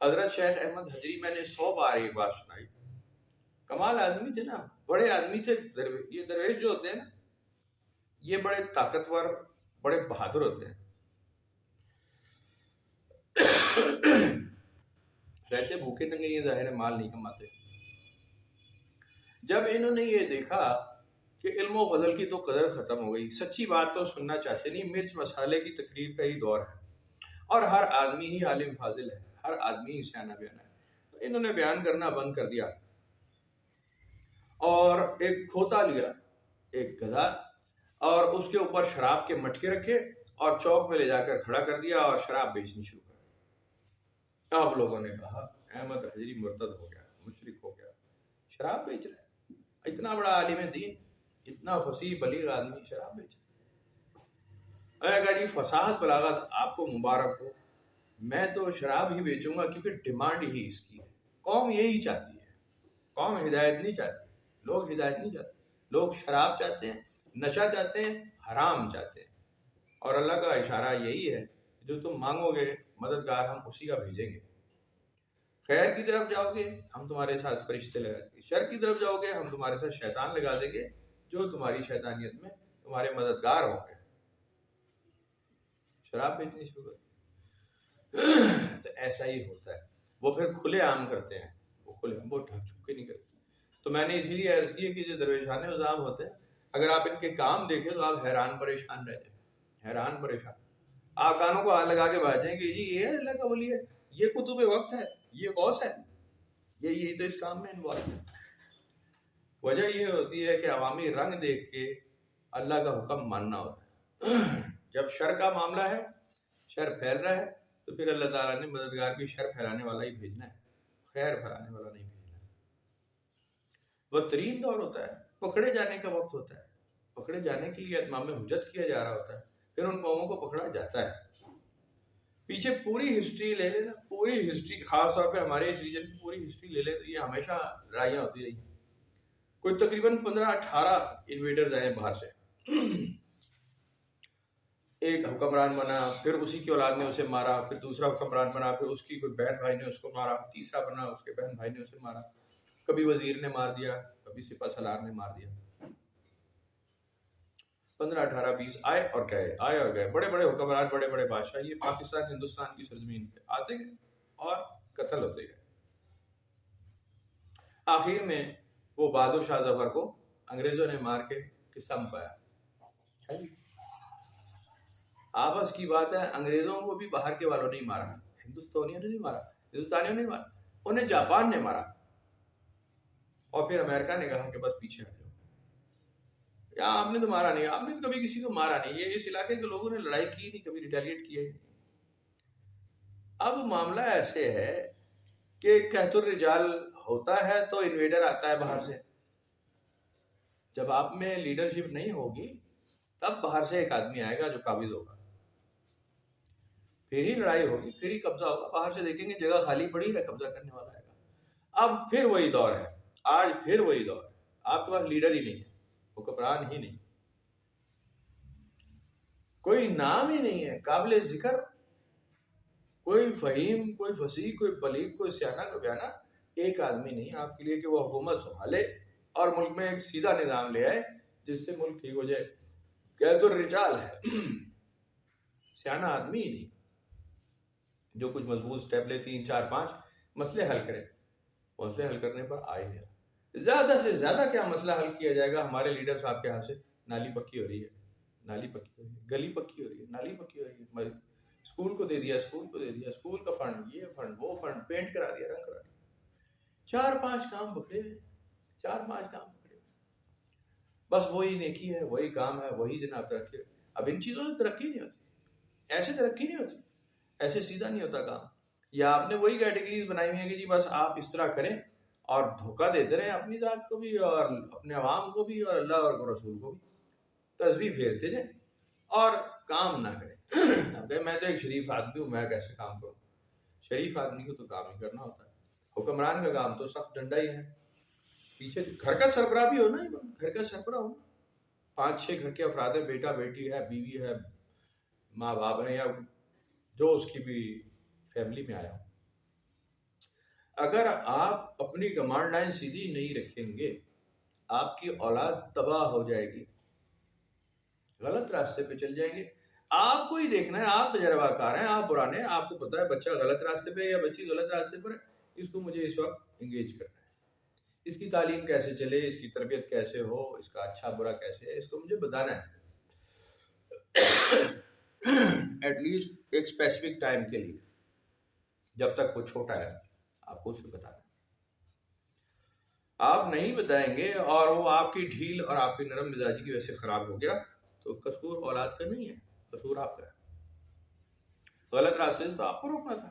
حضرت شیخ احمد حجری میں نے 100 بار یہ بات سنائی. کمال آدمی تھے نا, بڑے آدمی تھے. یہ درویش جو ہوتے ہیں نا, یہ بڑے طاقتور, بڑے بہادر ہوتے ہیں. رہتے بھوکے ننگے, یہ ظاہر ہے مال نہیں کماتے. جب انہوں نے یہ دیکھا کہ علم و فضل کی تو قدر ختم ہو گئی, سچی بات تو سننا چاہتے نہیں, مرچ مسالے کی تقریر کا ہی دور ہے اور ہر آدمی ہی عالم فاضل ہے, ہر آدمی ہی سیانا بیانا ہے, تو انہوں نے بیان کرنا بند کر دیا اور ایک کھوتا لیا, ایک گدھا, اور اس کے اوپر شراب کے مٹکے رکھے اور چوک میں لے جا کر کھڑا کر دیا اور شراب بیچنی شروع کر دی. آپ لوگوں نے کہا احمد حجری مرتد ہو گیا, مشرک ہو گیا, شراب بیچ رہا ہے, اتنا بڑا عالم دین, اتنا فصیح بلیغ آدمی شراب بیچ رہا ہے. اگر یہ فصاحت بلاغت آپ کو مبارک ہو, میں تو شراب ہی بیچوں گا کیونکہ ڈیمانڈ ہی اس کی ہے. قوم یہی چاہتی ہے, قوم ہدایت نہیں چاہتی, لوگ ہدایت نہیں چاہتے, لوگ شراب چاہتے ہیں, نشہ چاہتے ہیں, حرام چاہتے ہیں. اور اللہ کا اشارہ یہی ہے, جو تم مانگو گے مددگار ہم اسی کا بھیجیں گے. خیر کی طرف جاؤ گے ہم تمہارے ساتھ فرشتے لگا دیں گے, شر کی طرف جاؤ گے ہم تمہارے ساتھ شیطان لگا دیں گے جو تمہاری شیطانیت میں تمہارے مددگار ہوں گے. شراب بیچنی شروع کر. تو ایسا ہی ہوتا ہے, وہ پھر کھلے عام کرتے ہیں, وہ کھلے عام, وہ ڈھک چھپ کے نہیں کرتے. تو میں نے اسی لیے عرض کی کہ جو درویشان نظام ہوتے ہیں, اگر آپ ان کے کام دیکھیں تو آپ حیران پریشان رہ جائیں, حیران پریشان. آپ کانوں کو ہاتھ لگا کے بیٹھ جائیں کہ جی یہ اللہ کا ولی ہے, یہ کتب وقت ہے, یہ غوث ہے, یہی تو اس کام میں انوالو ہے. وجہ یہ ہوتی ہے کہ عوامی رنگ دیکھ کے اللہ کا حکم ماننا ہوتا ہے. جب شر کا معاملہ ہے, شر پھیل رہا ہے, تو پھر اللہ تعالیٰ نے مددگار بھی شر پھیلانے والا ہی بھیجنا ہے, خیر پھیلانے والا نہیں بھیجنا ہے. بدترین دور ہوتا ہے, پکڑے جانے کا وقت ہوتا ہے, پکڑے جانے کے لیے اتمام حجت کیا جا رہا ہوتا ہے, پھر ان قوموں کو پکڑا جاتا ہے. پیچھے پوری ہسٹری لے لے نا, پوری ہسٹری, خاص طور پہ ہمارے اس ریجن کی پوری ہسٹری لے لے, تو یہ ہمیشہ لڑائیاں ہوتی رہی. کوئی تقریباً 15-18 انویڈرز آئے باہر سے. ایک حکمران بنا, پھر اسی کی اولاد نے اسے مارا, پھر دوسرا حکمران بنا, پھر اس کی کوئی بہن بھائی نے اس کو مارا, تیسرا بنا, اس کے بہن بھائی نے اسے مارا, کبھی وزیر نے مار دیا, کبھی سپہ سالار نے مار دیا. 15-18-20 آئے اور گئے, آئے اور گئے, بڑے بڑے حکمران, بڑے بڑے بادشاہ, یہ پاکستان ہندوستان کی سرزمین پہ آتے گئے اور قتل ہوتے گئے. آخر میں وہ بہادر شاہ ظفر کو انگریزوں نے مار کے قصہ مکایا. آپس کی بات ہے, انگریزوں کو بھی باہر کے والوں نے مارا, ہندوستانیوں نے نہیں مارا, ہندوستانیوں نے مارا, انہیں جاپان نے مارا. اور پھر امریکہ نے کہا کہ بس پیچھے ہٹ جاؤ, یا آپ نے تو مارا نہیں, آپ نے تو کبھی کسی کو مارا نہیں, یہ اس علاقے کے لوگوں نے لڑائی کی نہیں, کبھی ریٹیلیٹ کیا ہی نہیں. اب معاملہ ایسے ہے کہ قحط الرجال ہوتا ہے تو انویڈر آتا ہے باہر سے. جب آپ میں لیڈرشپ نہیں ہوگی تب باہر سے ایک آدمی آئے گا جو قابض ہوگا, پھر ہی لڑائی ہوگی, پھر ہی قبضہ ہوگا. باہر سے دیکھیں گے جگہ خالی پڑی ہے, قبضہ کرنے والا آئے گا. اب پھر وہی دور ہے, آج پھر وہی دور ہے, آپ کے پاس لیڈر ہی نہیں ہے, حکمران ہی نہیں, کوئی نام ہی نہیں ہے قابل ذکر, کوئی فہیم, کوئی فصیح, کوئی بلیغ, کوئی سیانا, کوئی بیانا, ایک آدمی نہیں آپ کے لیے کہ وہ حکومت سنبھالے اور ملک میں ایک سیدھا نظام لے آئے جس سے ملک ٹھیک ہو جائے. قحط الرجال ہے, سیانا آدمی ہی نہیں جو کچھ مضبوط سٹیپ لے, 3-4-5 مسئلے حل کرے. مسئلے حل کرنے پر آئے نہیں. زیادہ سے زیادہ کیا مسئلہ حل کیا جائے گا ہمارے لیڈر صاحب کے ہاتھ سے؟ نالی پکی ہو رہی ہے, نالی پکی ہو رہی ہے, گلی پکی ہو رہی ہے, نالی پکی ہو رہی ہے, اسکول کو دے دیا, اسکول کو دے دیا, اسکول کا فنڈ, یہ فنڈ, وہ فنڈ, پینٹ کرا دیا, رنگ کرا دیا. 4-5 کام پکڑے, 4-5 کام پکڑے, بس وہی نیکی ہے, وہی کام ہے, وہی جناب ترقی. اب ان چیزوں سے ترقی نہیں ہوتی, ایسے ترقی نہیں ہوتی, ایسے سیدھا نہیں ہوتا کام. یا آپ نے وہی کیٹیگریز بنائی ہوئی ہیں کہ جی بس آپ اس طرح کریں اور دھوکہ دیتے رہیں اپنی ذات کو بھی اور اپنے عوام کو بھی اور اللہ اور رسول کو بھی, تسبیح پھیرتے جائیں اور کام نہ کریں. میں تو ایک شریف آدمی ہوں, میں کیسے کام کروں؟ شریف آدمی کو تو کام ہی کرنا ہوتا ہے. حکمران کا کام تو سخت ڈنڈا ہی ہے. پیچھے گھر کا سربراہ بھی ہونا, گھر کا سربراہ ہونا, 5-6 گھر کے افراد ہیں, بیٹا بیٹی ہے, بیوی ہے, ماں باپ ہیں, یا جو اس کی بھی فیملی میں آیا ہو, اگر آپ اپنی کمانڈ لائن سیدھی نہیں رکھیں گے آپ کی اولاد تباہ ہو جائے گی، غلط راستے پہ چل جائیں گے. آپ کو ہی دیکھنا ہے، آپ تجربہ کار ہیں، آپ پرانے ہیں، آپ کو پتا ہے بچہ غلط راستے پہ یا بچی غلط راستے پر ہے، اس کو مجھے اس وقت انگیج کرنا ہے. اس کی تعلیم کیسے چلے، اس کی تربیت کیسے ہو، اس کا اچھا برا کیسے ہے، اس کو مجھے بتانا ہے ایٹ لیسٹ ایک اسپیسیفک ٹائم کے لیے. جب تک وہ چھوٹا ہے آپ کو اسے بتانا ہے. آپ نہیں بتائیں گے اور وہ آپ کی ڈھیل اور آپ کی نرم مزاجی کی وجہ سے خراب ہو گیا تو قصور اولاد کا نہیں ہے، قصور آپ کا ہے. غلط راستے سے تو آپ کو روکنا تھا،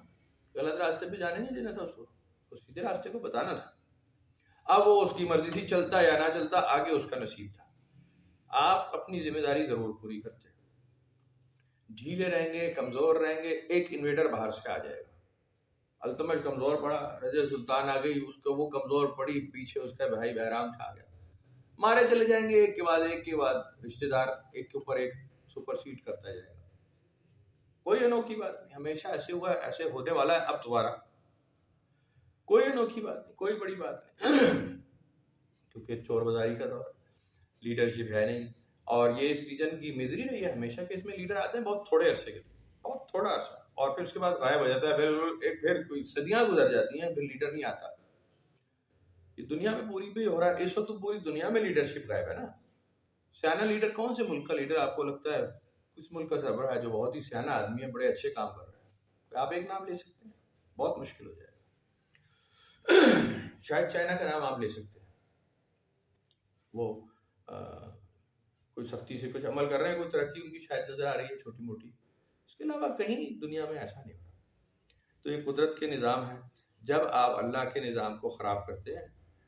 غلط راستے پہ جانے نہیں دینا تھا اس کو سیدھے راستے کو بتانا تھا. اب وہ اس کی مرضی سے چلتا یا نہ چلتا، آگے اس کا نصیب تھا. آپ اپنی ذمہ داری ضرور پوری کرتے، ڈھیلے رہیں گے، کمزور رہیں گے، ایک انویٹر باہر سے آ جائے گا. التمش کمزور پڑا، رضیہ سلطان آ گئی، اس کو وہ کمزور پڑی، پیچھے اس کا بھائی بہرام چھا گیا. مارے چلے جائیں گے ایک کے بعد ایک کے بعد، رشتہ دار ایک کے اوپر ایک سپر سیڈ کرتا جائے گا. کوئی انوکھی بات نہیں، ہمیشہ ایسے ہوا، ایسے ہونے والا ہے اب دوبارہ. کوئی انوکھی بات نہیں، کوئی بڑی بات نہیں کیونکہ چور بازاری کا دور، لیڈرشپ ہے نہیں. اور یہ اس ریجن کی میزری رہی ہے ہمیشہ کہ اس میں لیڈر آتے ہیں بہت تھوڑے عرصے کے لیے، بہت تھوڑا عرصہ، اور پھر اس کے بعد غائب ہو جاتا ہے. پھر کوئی صدیاں گزر جاتی ہیں، پھر لیڈر نہیں آتا. یہ دنیا میں پوری پہ ہو رہا ہے اس وقت. تو پوری دنیا میں لیڈرشپ غائب ہے نا. سیانا لیڈر کون سے ملک کا لیڈر آپ کو لگتا ہے؟ کس ملک کا سربراہ ہے جو بہت ہی سیانا آدمی ہے، بڑے اچھے کام کر رہا ہے؟ آپ ایک نام لے سکتے ہیں؟ بہت مشکل ہو جائے گا. شاید چائنا کا نام آپ لے سکتے ہیں، وہ کوئی سختی سے کچھ عمل کر رہے ہیں، کوئی ترقی ان کی شاید نظر آ رہی ہے چھوٹی موٹی. اس کے علاوہ کہیں دنیا میں ایسا نہیں ہوتا. تو یہ قدرت کے نظام ہے. جب آپ اللہ کے نظام کو خراب کرتے ہیں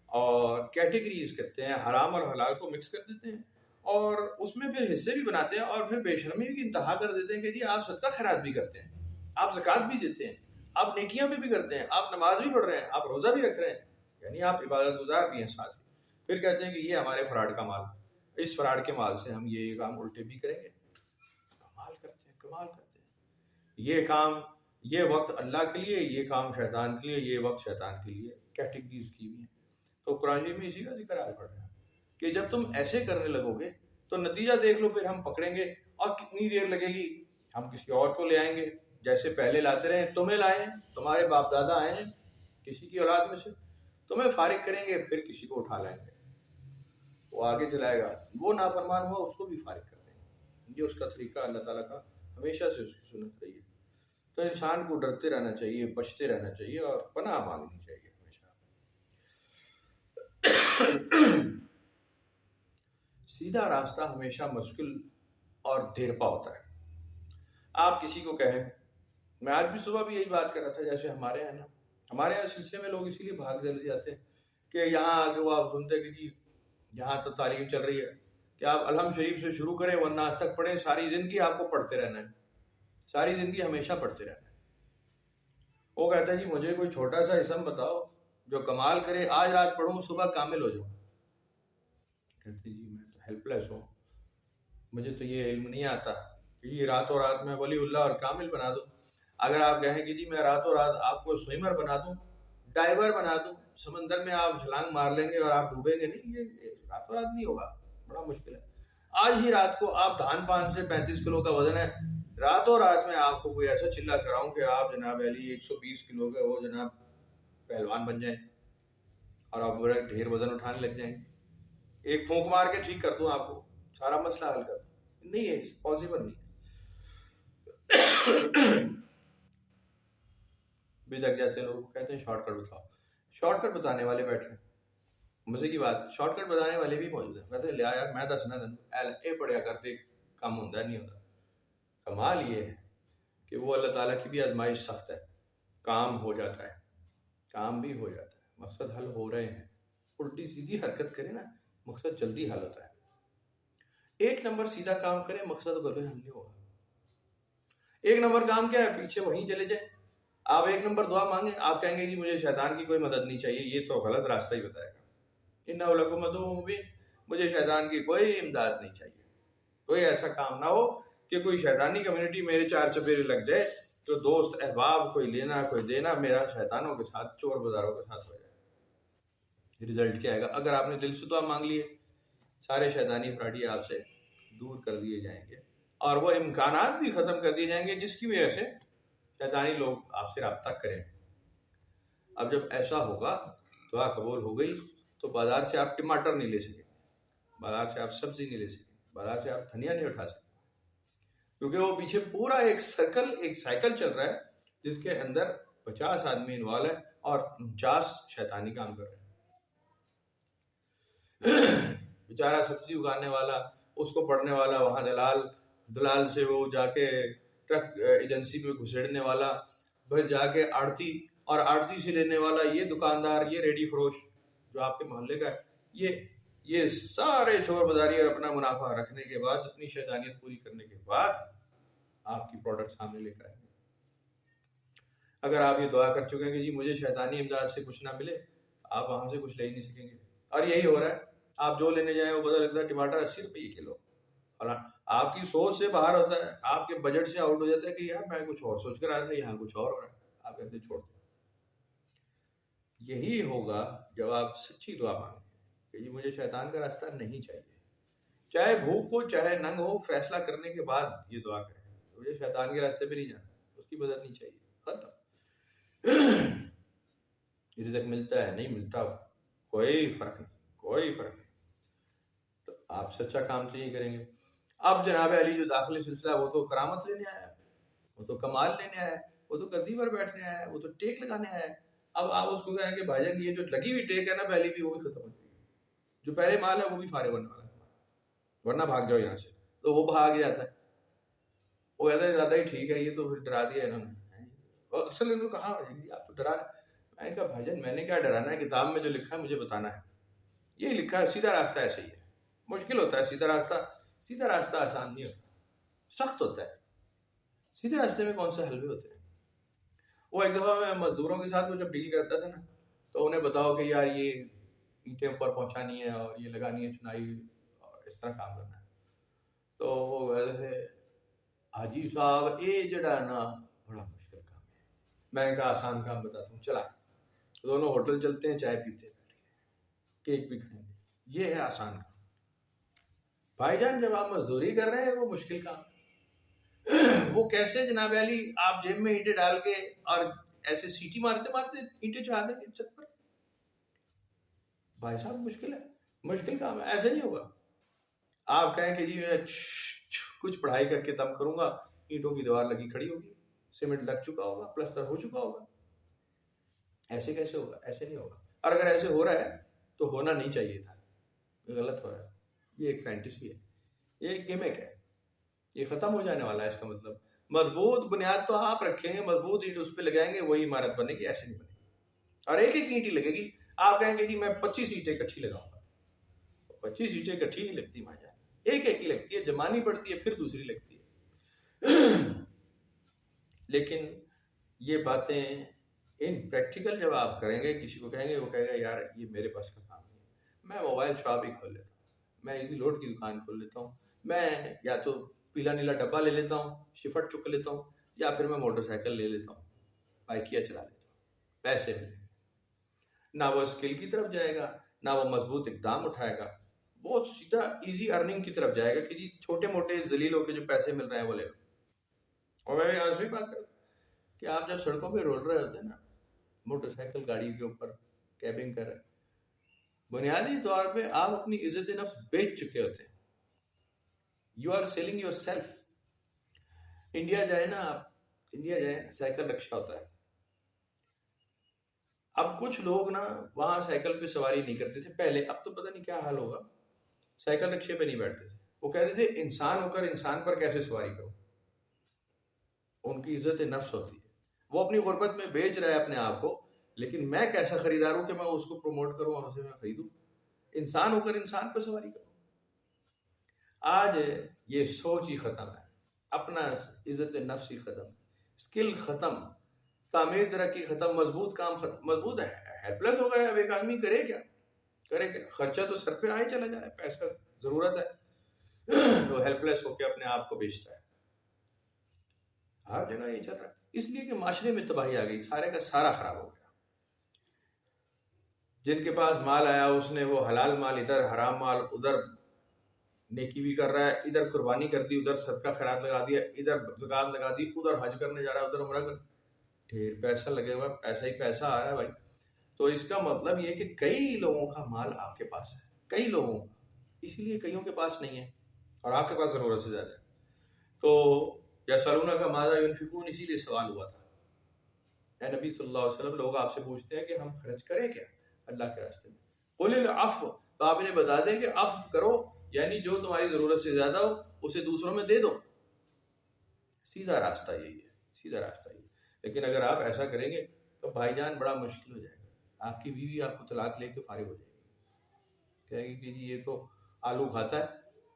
اور کیٹیگریز کرتے ہیں، حرام اور حلال کو مکس کر دیتے ہیں اور اس میں پھر حصے بھی بناتے ہیں اور پھر بے شرمی کی انتہا کر دیتے ہیں کہ جی آپ صدقہ خیرات بھی کرتے ہیں، آپ زکوٰۃ بھی دیتے ہیں، آپ نیکیاں بھی کرتے ہیں، آپ نماز بھی پڑھ رہے ہیں، آپ روزہ بھی رکھ رہے ہیں، یعنی آپ عبادت گزار بھی ہیں ساتھ ہی. پھر کہتے ہیں کہ یہ ہمارے فراڈ کا مال، اس فراڈ کے مال سے ہم یہ کام الٹے بھی کریں گے. کمال کرتے ہیں، کمال کرتے ہیں. یہ کام، یہ وقت اللہ کے لیے، یہ کام شیطان کے لیے، یہ وقت شیطان کے لیے، کیٹیگریز کی ہوئی ہیں. تو قرآن میں اسی کا ذکر آج پڑھ رہے ہیں کہ جب تم ایسے کرنے لگو گے تو نتیجہ دیکھ لو، پھر ہم پکڑیں گے اور کتنی دیر لگے گی، ہم کسی اور کو لے آئیں گے جیسے پہلے لاتے رہے. تمہیں لائے ہیں، تمہارے باپ دادا آئے ہیں کسی کی اولاد میں سے، تمہیں فارغ کریں گے، پھر کسی کو اٹھا لائیں گے، وہ آگے چلائے گا، وہ نافرمان ہوا اس کو بھی فارغ کر دیں گے. یہ اس کا طریقہ اللہ تعالیٰ کا ہمیشہ سے اس کی سنت رہی ہے. تو انسان کو ڈرتے رہنا چاہیے، بچتے رہنا چاہیے اور پناہ مانگنی چاہیے ہمیشہ. سیدھا راستہ ہمیشہ مشکل اور دیر پا ہوتا ہے. آپ کسی کو کہیں، میں آج بھی صبح بھی یہی بات کر رہا تھا، جیسے ہمارے یہاں نا، ہمارے یہاں سلسلے میں لوگ اسی لیے بھاگ چلے جاتے ہیں کہ یہاں آگے وہ آپ سنتے کہ جی یہاں تو تعلیم چل رہی ہے کہ آپ الحمد شریف سے شروع کریں ورنہ آج تک پڑھیں، ساری زندگی آپ کو پڑھتے رہنا ہے، ساری زندگی ہمیشہ پڑھتے رہنا ہے. وہ کہتا ہے جی مجھے کوئی چھوٹا سا اسم بتاؤ جو کمال کرے، آج رات پڑھوں صبح کامل ہو جاؤں. کہتے جی میں تو ہیلپ لیس ہوں، مجھے تو یہ علم نہیں آتا کہ یہ راتوں رات میں ولی اللہ اور کامل بنا دوں. اگر آپ کہیں کہ جی میں راتوں رات آپ کو سوئمر بنا دوں، ڈائیور بنا دوں، سمندر میں آپ چھلانگ مار لیں گے اور آپ ڈوبیں گے نہیں، یہ راتوں رات نہیں ہوگا، بڑا مشکل ہے. آج ہی رات کو آپ دھان پان سے 35 کلو کا وزن ہے، راتوں رات میں آپ کو کوئی ایسا چلا کراؤں کہ آپ جناب علی 120 کلو کے وہ جناب پہلوان بن جائیں اور آپ بڑا ڈھیر وزن اٹھانے لگ جائیں گے. ایک پھونک مار کے ٹھیک کر دوں آپ کو، سارا مسئلہ حل کر دوں، نہیں ہے، پاسبل نہیں. بدک جاتے ہیں لوگ، کہتے ہیں شارٹ کٹ بتاؤ. شارٹ کٹ بتانے والے بیٹھے ہیں، مزے کی بات، شارٹ کٹ بتانے والے بھی موجود ہیں. کہتے ہیں لیا یار میں دسنا اے پڑھیا کرتے کام ہوتا نہیں ہوتا. کمال یہ ہے کہ وہ اللہ تعالیٰ کی بھی آزمائش سخت ہے، کام ہو جاتا ہے، کام بھی ہو جاتا ہے، مقصد حل ہو رہے ہیں. الٹی سیدھی حرکت کرے نا، مقصد جلدی حل ہوتا ہے. ایک نمبر سیدھا کام کرے، مقصد گلے ہم نہیں ہوگا. ایک نمبر کام کیا ہے؟ پیچھے وہیں چلے جائیں. آپ ایک نمبر دعا مانگیں، آپ کہیں گے جی مجھے شیطان کی کوئی مدد نہیں چاہیے، یہ تو غلط راستہ ہی بتائے گا. انہ لکم عدو مبین، مجھے شیطان کی کوئی امداد نہیں چاہیے. کوئی ایسا کام نہ ہو کہ کوئی شیطانی کمیونٹی میرے چار چپیرے لگ جائے جو دوست احباب کوئی لینا کوئی دینا میرا شیطانوں کے ساتھ چور بازاروں کے ساتھ ہو جائے. رزلٹ کیا آئے گا؟ اگر آپ نے دل سے دعا مانگ لیے سارے شیطانی فراڈی آپ سے دور کر دیے جائیں گے اور وہ امکانات بھی ختم کر دیے جائیں گے جس کی وجہ سے شیطانی لوگ آپ سے رابطہ کریں. اب جب ایسا ہوگا دعا قبول ہو گئی تو بازار سے آپ ٹماٹر نہیں لے سکیں، بازار سے آپ سبزی نہیں لے سکیں، بازار سے آپ دھنیا نہیں اٹھا سکیں، کیونکہ وہ پیچھے پورا ایک سائیکل چل رہا ہے جس کے اندر 50 آدمی انوالو ہے اور 49 شیطانی کام کر رہے ہیں. بیچارہ سبزی اگانے والا، اس کو پڑھنے والا، وہاں دلال سے وہ جا کے ٹرک ایجنسی میں گھسیڑنے والا، پھر جا کے آڑتی اور آڑتی سے لینے والا، یہ دکاندار، یہ ریڈی فروش جو آپ کے محلے کا ہے، یہ سارے چور بازاری اور اپنا منافع رکھنے کے بعد، اپنی شیطانیت پوری کرنے کے بعد آپ کی پروڈکٹ سامنے لے کر آئیں گے. اگر آپ یہ دعا کر چکے ہیں کہ جی مجھے شیطانی امداد سے کچھ نہ ملے، آپ وہاں سے کچھ لے ہی نہیں سکیں گے. اور یہی ہو رہا ہے، آپ جو لینے جائیں وہ پتہ لگتا ہے ٹماٹر 80 روپے کلو، اور آپ کی سوچ سے باہر ہوتا ہے، آپ کے بجٹ سے آؤٹ ہو جاتا ہے کہ یار میں کچھ اور سوچ کر آیا تھا، یہاں کچھ اور ہو رہا ہے. آپ کہتے چھوڑ دیں. یہی ہوگا جب آپ سچی دعا مانگیں کہ جی مجھے شیطان کا راستہ نہیں چاہیے، چاہے بھوک ہو چاہے ننگ ہو، فیصلہ کرنے کے بعد یہ دعا کریں مجھے شیطان کے راستے پہ نہیں جانا، اس کی مدد نہیں چاہیے. ختم. رزق ملتا ہے نہیں ملتا کوئی فرق نہیں. تو آپ سچا کام تو یہ کریں گے. اب جناب علی جو داخلی سلسلہ وہ تو کرامت لینے آیا، وہ تو کمال لینے آیا، وہ تو گدی پر بیٹھنے آیا، وہ تو ٹیک لگانے آیا. اب آپ اس کو کہیں کہ بھائی جان یہ جو لگی ہوئی ٹیک ہے نا پہلی بھی، وہ بھی ختم ہو جائے گی، جو پہلے مال ہے وہ بھی فارغ ہونے والا ہے، ورنہ بھاگ جاؤ یہاں سے. تو وہ بھاگ جاتا ہے، وہ کہتا ہے زیادہ ہی ٹھیک ہے، یہ تو پھر ڈرا دیا انہوں نے. اکثر ان کو کہاں ہو جائے گی آپ تو ڈرا رہے. میں نے کہا بھائی جان میں نے کیا ڈرانا ہے، کتاب میں جو لکھا ہے مجھے بتانا ہے. یہی لکھا ہے، سیدھا راستہ ایسے ہی ہے. مشکل ہوتا ہے سیدھا راستہ آسان نہیں ہوتا، سخت ہوتا ہے. سیدھے راستے میں کون سے حلوے ہوتے ہیں. وہ ایک دفعہ میں مزدوروں کے ساتھ وہ جب ڈیل کرتا تھا نا، تو انہیں بتاؤ کہ یار یہ اینٹیں اوپر پہنچانی ہے اور یہ لگانی ہے چنائی اور اس طرح کام کرنا ہے. تو وہ کہتے تھے حاجی صاحب یہ جڑا نا بڑا مشکل کام ہے. میں نے کہا آسان کام بتاتا ہوں، چلا. دونوں ہوٹل چلتے ہیں، چائے پیتے ہیں، کیک بھی کھائیں گے. یہ ہے آسان کام. بھائی جان جب آپ مزدوری کر رہے ہیں وہ مشکل کام. وہ کیسے جناب علی آپ جیب میں اینٹیں ڈال کے اور ایسے سیٹی مارتے مارتے اینٹیں چڑھا دیں گے چھت پر؟ بھائی صاحب مشکل کام ہے، ایسے نہیں ہوگا. آپ کہیں کہ جی میں کچھ پڑھائی کر کے دم کروں گا، اینٹوں کی دیوار لگی کھڑی ہوگی، سیمنٹ لگ چکا ہوگا، پلسٹر ہو چکا ہوگا. ایسے کیسے ہوگا؟ ایسے نہیں ہوگا. اور اگر ایسے ہو رہا ہے تو ہونا نہیں چاہیے تھا، غلط ہو رہا ہے. یہ ایک فینٹیسی ہے، یہ ایک گیمک ہے، یہ ختم ہو جانے والا ہے. اس کا مطلب مضبوط بنیاد تو آپ رکھیں گے، مضبوط اینٹ اس پہ لگائیں گے، وہی عمارت بنے گی. ایسے نہیں بنے گی. اور ایک ایک اینٹ ہی لگے گی. آپ کہیں گے جی میں 25 اینٹیں اکٹھی لگاؤں گا. 25 اینٹیں اکٹھی نہیں لگتی ماں جان، ایک ایک ہی لگتی ہے، جمانی پڑتی ہے پھر دوسری لگتی ہے. لیکن یہ باتیں ان پریکٹیکل جب آپ کریں گے، کسی کو کہیں گے، وہ کہے گا یار یہ میرے پاس کا کام نہیں ہے. میں موبائل شاپ ہی کھول لیتا ہوں، میں ایزی لوڈ کی دکان کھول لیتا ہوں، میں یا تو پیلا نیلا ڈبہ لے لیتا ہوں، شفٹ چک لیتا ہوں، یا پھر میں موٹر سائیکل لے لیتا ہوں، بائکیا چلا لیتا ہوں. پیسے ملیں گے. نہ وہ اسکل کی طرف جائے گا، نہ وہ مضبوط اقدام اٹھائے گا، بہت سیدھا ایزی ارننگ کی طرف جائے گا کہ جی چھوٹے موٹے ذلیل ہو کے جو پیسے مل رہے ہیں وہ لے لو. اور میں آج بھی بات کرتا ہوں کہ آپ جب سڑکوں پہ رول رہے ہوتے ہیں نا، موٹر سائیکل گاڑی کے اوپر کیبنگ کر رہے، بنیادی طور پہ آپ اپنی عزت نفس بیچ چکے ہوتے ہیں. You are selling yourself. India جائے نا آپ، انڈیا جائے سائیکل رکشہ ہوتا ہے. اب کچھ لوگ نا وہاں سائیکل پہ سواری نہیں کرتے تھے پہلے، اب تو پتہ نہیں کیا حال ہوگا، سائیکل رکشے پہ نہیں بیٹھتے تھے. وہ کہتے تھے انسان ہو کر انسان پر کیسے سواری کروں. ان کی عزت نفس ہوتی ہے. وہ اپنی غربت میں بیچ رہا ہے اپنے آپ کو، لیکن میں کیسا خریدار ہوں کہ میں اس کو پروموٹ کروں اور اسے میں خریدوں. انسان ہو کر انسان پر سواری کروں. آج یہ سوچ ہی ختم ہے، اپنا عزت نفس ہی ختم، اسکل ختم، تعمیر ترقی ختم، مضبوط کام ختم. مضبوط ہے ہیلپ لیس ہو گیا. اب ایک آدمی کرے کیا؟ خرچہ تو سر پہ آئے چلا جا رہا ہے، پیسہ ضرورت ہے تو ہیلپ لیس ہو کے اپنے آپ کو بیچتا ہے. ہر جگہ یہ چل رہا ہے. اس لیے کہ معاشرے میں تباہی آ گئی، سارے کا سارا خراب ہو گیا۔ جن کے پاس مال آیا اس نے وہ حلال مال ادھر، حرام مال ادھر، نیکی بھی کر رہا ہے، ادھر قربانی کر دی، ادھر صدقہ خیرات لگا دیا، ادھر زکات لگا دی، ادھر حج کرنے جا رہا ہے، ادھر عمرہ کر، ڈھیر پیسہ لگے ہوا، پیسہ ہی پیسہ آ رہا ہے بھائی۔ تو اس کا مطلب یہ کہ کئی لوگوں کا مال آپ کے پاس ہے، کئی لوگوں کا، اس لیے کئیوں کے پاس نہیں ہے اور آپ کے پاس ضرورت سے زیادہ ہے۔ تو یسألونک کا ماذا ينفقون، اسی لیے سوال ہوا تھا، اے نبی صلی اللہ علیہ وسلم، لوگ آپ سے پوچھتے ہیں کہ ہم خرچ کریں کیا اللہ کے راستے میں؟ قل العفو، تو آپ انہیں بتا دیں کہ عفو کرو، یعنی جو تمہاری ضرورت سے زیادہ ہو اسے دوسروں میں دے دو۔ سیدھا راستہ یہی ہے، سیدھا راستہ یہی ہے۔ لیکن اگر آپ ایسا کریں گے تو بھائی جان بڑا مشکل ہو جائے گا، آپ کی بیوی آپ کو طلاق لے کے فارغ ہو جائے گی، کہے گی کہ جی یہ تو آلو کھاتا ہے،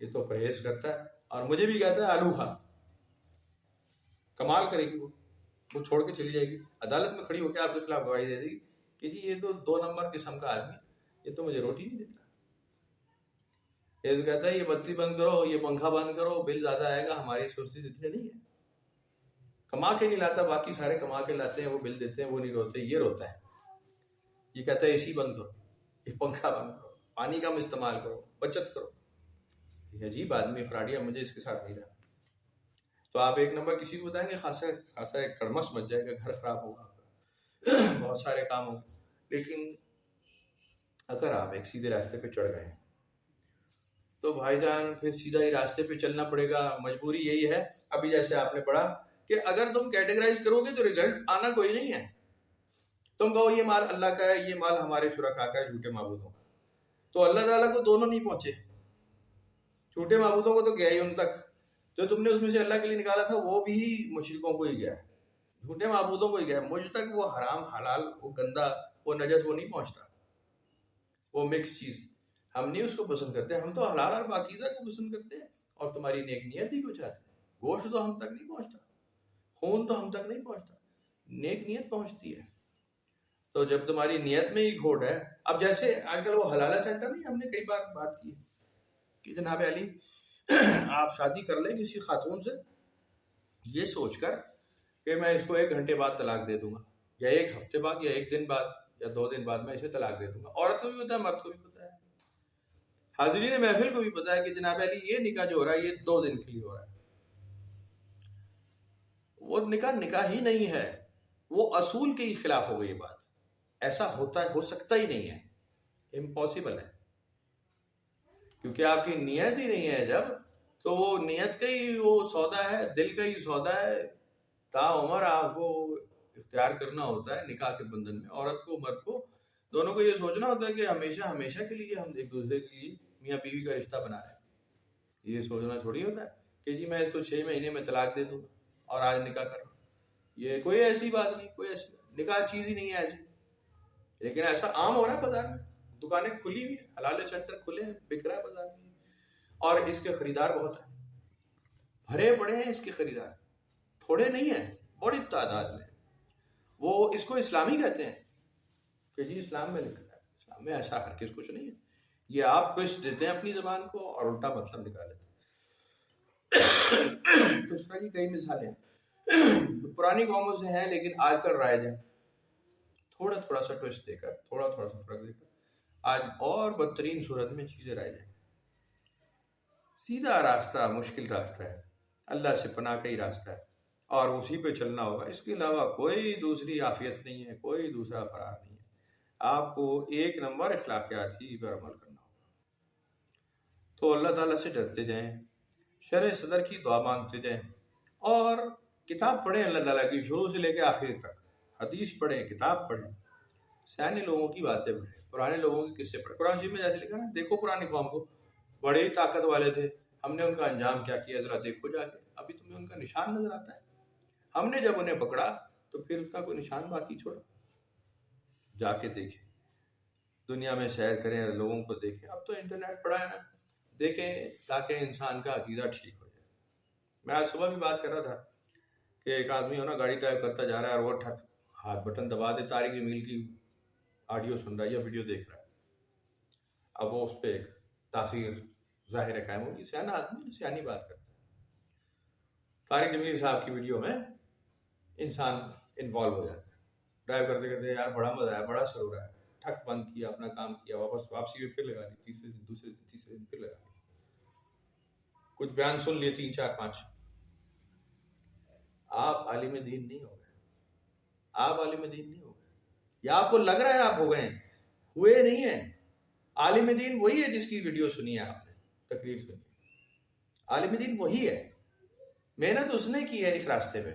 یہ تو پرہیز کرتا ہے اور مجھے بھی کہتا ہے آلو کھا۔ کمال کرے گی، وہ چھوڑ کے چلی جائے گی، عدالت میں کھڑی ہو کے آپ کے خلاف گواہی دے دے گی کہ جی یہ تو 2 نمبر قسم کا آدمی، یہ تو مجھے روٹی نہیں دیتا۔ یہ تو کہتا ہے یہ بتی بند کرو، یہ پنکھا بند کرو، بل زیادہ آئے گا، ہماری سورسز اتنے نہیں ہیں، کما کے نہیں لاتا، باقی سارے کما کے لاتے ہیں، وہ بل دیتے ہیں، وہ نہیں روتے، یہ روتا ہے۔ یہ کہتا ہے اے سی بند کرو، یہ پنکھا بند کرو، پانی کم استعمال کرو، بچت کرو۔ یہ عجیب آدمی فراڈی ہے، مجھے اس کے ساتھ نہیں رہا۔ تو آپ 1 نمبر کسی کو بتائیں گے خاصا ایک کڑمس مچ جائے گا، گھر خراب ہوگا، بہت سارے کام ہوں گے۔ لیکن اگر آپ ایک سیدھے راستے پہ چڑھ گئے تو بھائی جان پھر سیدھا ہی راستے پہ چلنا پڑے گا، مجبوری یہی ہے۔ ابھی جیسے آپ نے پڑھا کہ اگر تم کیٹیگرائز کرو گے تو رزلٹ آنا کوئی نہیں ہے۔ تم کہو یہ مال اللہ کا ہے، یہ مال ہمارے شرکاء کا ہے، جھوٹے معبودوں کا، تو اللہ تعالیٰ کو دونوں نہیں پہنچے، جھوٹے معبودوں کو تو گیا ہی ان تک، جو تم نے اس میں سے اللہ کے لیے نکالا تھا وہ بھی مشرکوں کو ہی گیا ہے، جھوٹے معبودوں کو ہی گیا ہے، مجھ تک وہ حرام حلال، وہ گندا، وہ نجس، وہ نہیں پہنچتا، وہ مکس چیز ہم نہیں اس کو پسند کرتے، ہم تو حلال اور پاکیزہ کو پسند کرتے ہیں، اور تمہاری نیک نیت ہی کو چاہتے ہیں۔ گوشت تو ہم تک نہیں پہنچتا، خون تو ہم تک نہیں پہنچتا، نیک نیت پہنچتی ہے۔ تو جب تمہاری نیت میں ہی کھوٹ ہے، اب جیسے آج کل وہ حلالہ سینٹر نہیں، ہم نے کئی بار بات کی کہ جناب علی آپ شادی کر لیں کسی خاتون سے یہ سوچ کر کہ میں اس کو 1 گھنٹے بعد طلاق دے دوں گا، یا 1 ہفتے بعد، یا 1 دن بعد، یا 2 دن بعد میں اسے طلاق دے دوں گا۔ عورت کو بھی پتا ہے، مرد کو بھی پتا ہے، حاضرین محفل کو بھی پتا ہے کہ جناب علی یہ نکاح جو ہو رہا ہے یہ 2 دن کے لیے ہو رہا ہے۔ وہ نکاح ہی نہیں ہے، وہ اصول کے ہی خلاف ہو گئی یہ بات، ایسا ہو سکتا ہی نہیں ہے، امپاسبل ہے، کیونکہ آپ کی نیت ہی نہیں ہے جب، تو وہ نیت کا ہی وہ سودا ہے، دل کا ہی سودا ہے، تا عمر آپ کو اختیار کرنا ہوتا ہے نکاح کے بندھن میں۔ عورت کو مرد کو دونوں کو یہ سوچنا ہوتا ہے کہ ہمیشہ ہمیشہ کے لیے ہم ایک دوسرے کے لیے میاں بیوی کا رشتہ بنا رہے ہیں۔ یہ سوچنا تھوڑی ہوتا ہے کہ جی میں اس کو 6 مہینے میں طلاق دے دوں اور آج نکاح کر رہا ہوں، یہ کوئی ایسی بات نہیں، کوئی ایسی نکاح چیز ہی نہیں ہے ایسی۔ لیکن ایسا عام ہو رہا ہے بازار میں، دکانیں کھلی ہوئی ہیں، حلال سینٹر کھلے ہیں، بک رہا ہے بازار میں، اور اس کے خریدار بہت ہیں، بھرے پڑے ہیں اس کے خریدار، تھوڑے نہیں ہیں، بڑی تعداد میں۔ وہ اس کو اسلامی کہتے ہیں کہ جی اسلام میں لکھا ہے، اسلام میں ایسا ہر کس کچھ نہیں ہے، یہ آپ کوشش دیتے ہیں اپنی زبان کو اور الٹا مطلب نکال لیتے ہیں۔ تو اس طرح کی کئی مثالیں پرانی قوموں سے ہیں، لیکن آج کل رائج ہیں، تھوڑا سا ٹوسٹ دے کر، تھوڑا سا فرق دے کر آج اور بدترین صورت میں چیزیں رائج ہیں۔ سیدھا راستہ مشکل راستہ ہے، اللہ سے پناہ کا ہی راستہ ہے، اور اسی پہ چلنا ہوگا، اس کے علاوہ کوئی دوسری عافیت نہیں ہے، کوئی دوسرا فرار نہیں ہے۔ آپ کو 1 نمبر اخلاقیات ہی پر عمل کرنا ہوگا۔ تو اللہ تعالیٰ سے ڈرتے جائیں، شرح صدر کی دعا مانگتے جائیں، اور کتاب پڑھیں اللہ تعالیٰ کی شروع سے لے کے آخر تک، حدیث پڑھیں، کتاب پڑھیں، سیانے لوگوں کی باتیں پڑھیں، پرانے لوگوں کے قصے پڑھیں۔ قرآن شریف میں جیسے لکھا نا، دیکھو پرانی قوم کو، بڑے ہی طاقت والے تھے، ہم نے ان کا انجام کیا کیا، ذرا دیکھو جا کے، ابھی تمہیں ان کا نشان نظر آتا ہے؟ ہم نے جب انہیں پکڑا تو پھر اس کا کوئی نشان باقی چھوڑا؟ جا کے دیکھیں، دنیا میں سیر کریں، لوگوں کو دیکھیں، اب تو انٹرنیٹ پڑا ہے نا، دیکھیں تاکہ انسان کا عقیدہ ٹھیک ہو جائے۔ میں آج صبح بھی بات کر رہا تھا کہ ایک آدمی ہو نا گاڑی ڈرائیو کرتا جا رہا ہے اور وہ ٹھک ہاتھ بٹن دبا دے، طارق جمیل کی آڈیو سن رہا ہے یا ویڈیو دیکھ رہا ہے، اب وہ اس پہ ایک تاثیر ظاہر ہے قائم ہوگی، سیانا آدمی سیانی بات کرتا ہے۔ طارق جمیل صاحب کی ویڈیو میں انسان انوالو ہو جاتا ہے. ڈرائیو کرتے کرتے یار بڑا مزہ آیا, بڑا سر ہو رہا ہے, ٹھک بند کیا, اپنا کام کیا, واپس واپسی میں پھر لگا لی, تیسرے دن دوسرے دن تیسرے دن پھر لگا لی, کچھ بیان سن لیے 3 4 5. آپ عالم دین نہیں ہو گئے, آپ عالم دین نہیں ہو گئے, یا آپ کو لگ رہا ہے آپ ہو گئے ہیں, ہوئے نہیں ہیں. عالم دین وہی ہے جس کی ویڈیو سنی ہے آپ نے, تقریر سنی. عالم دین وہی ہے, محنت اس نے کی ہے اس راستے پہ,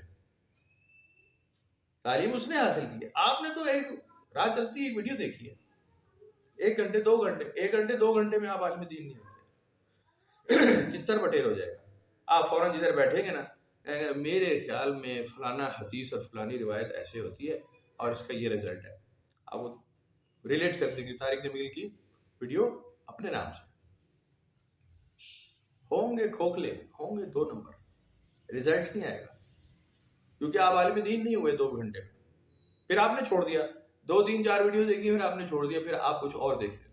تعلیم اس نے حاصل کی ہے. آپ نے تو ایک راہ چلتی ایک ویڈیو دیکھی ہے, 1 گھنٹے 2 گھنٹے, 1 گھنٹے 2 گھنٹے میں آپ عالم دین نہیں ہوتے, چتر بٹیر ہو جائے گا. آپ فوراً جدھر بیٹھیں گے نا, میرے خیال میں فلانا حدیث اور فلانی روایت ایسے ہوتی ہے اور اس کا یہ رزلٹ ہے, آپ وہ ریلیٹ کرتے ہیں. طارق جمیل کی ویڈیو اپنے نام سے ہوں گے, کھوکھلے ہوں گے, 2 نمبر, رزلٹ نہیں آئے گا, کیونکہ آپ عالم دین نہیں ہوئے 2 گھنٹے میں. پھر آپ نے چھوڑ دیا, 2 3 4 ویڈیو دیکھی, پھر آپ نے چھوڑ دیا, پھر آپ کچھ اور دیکھ لیں,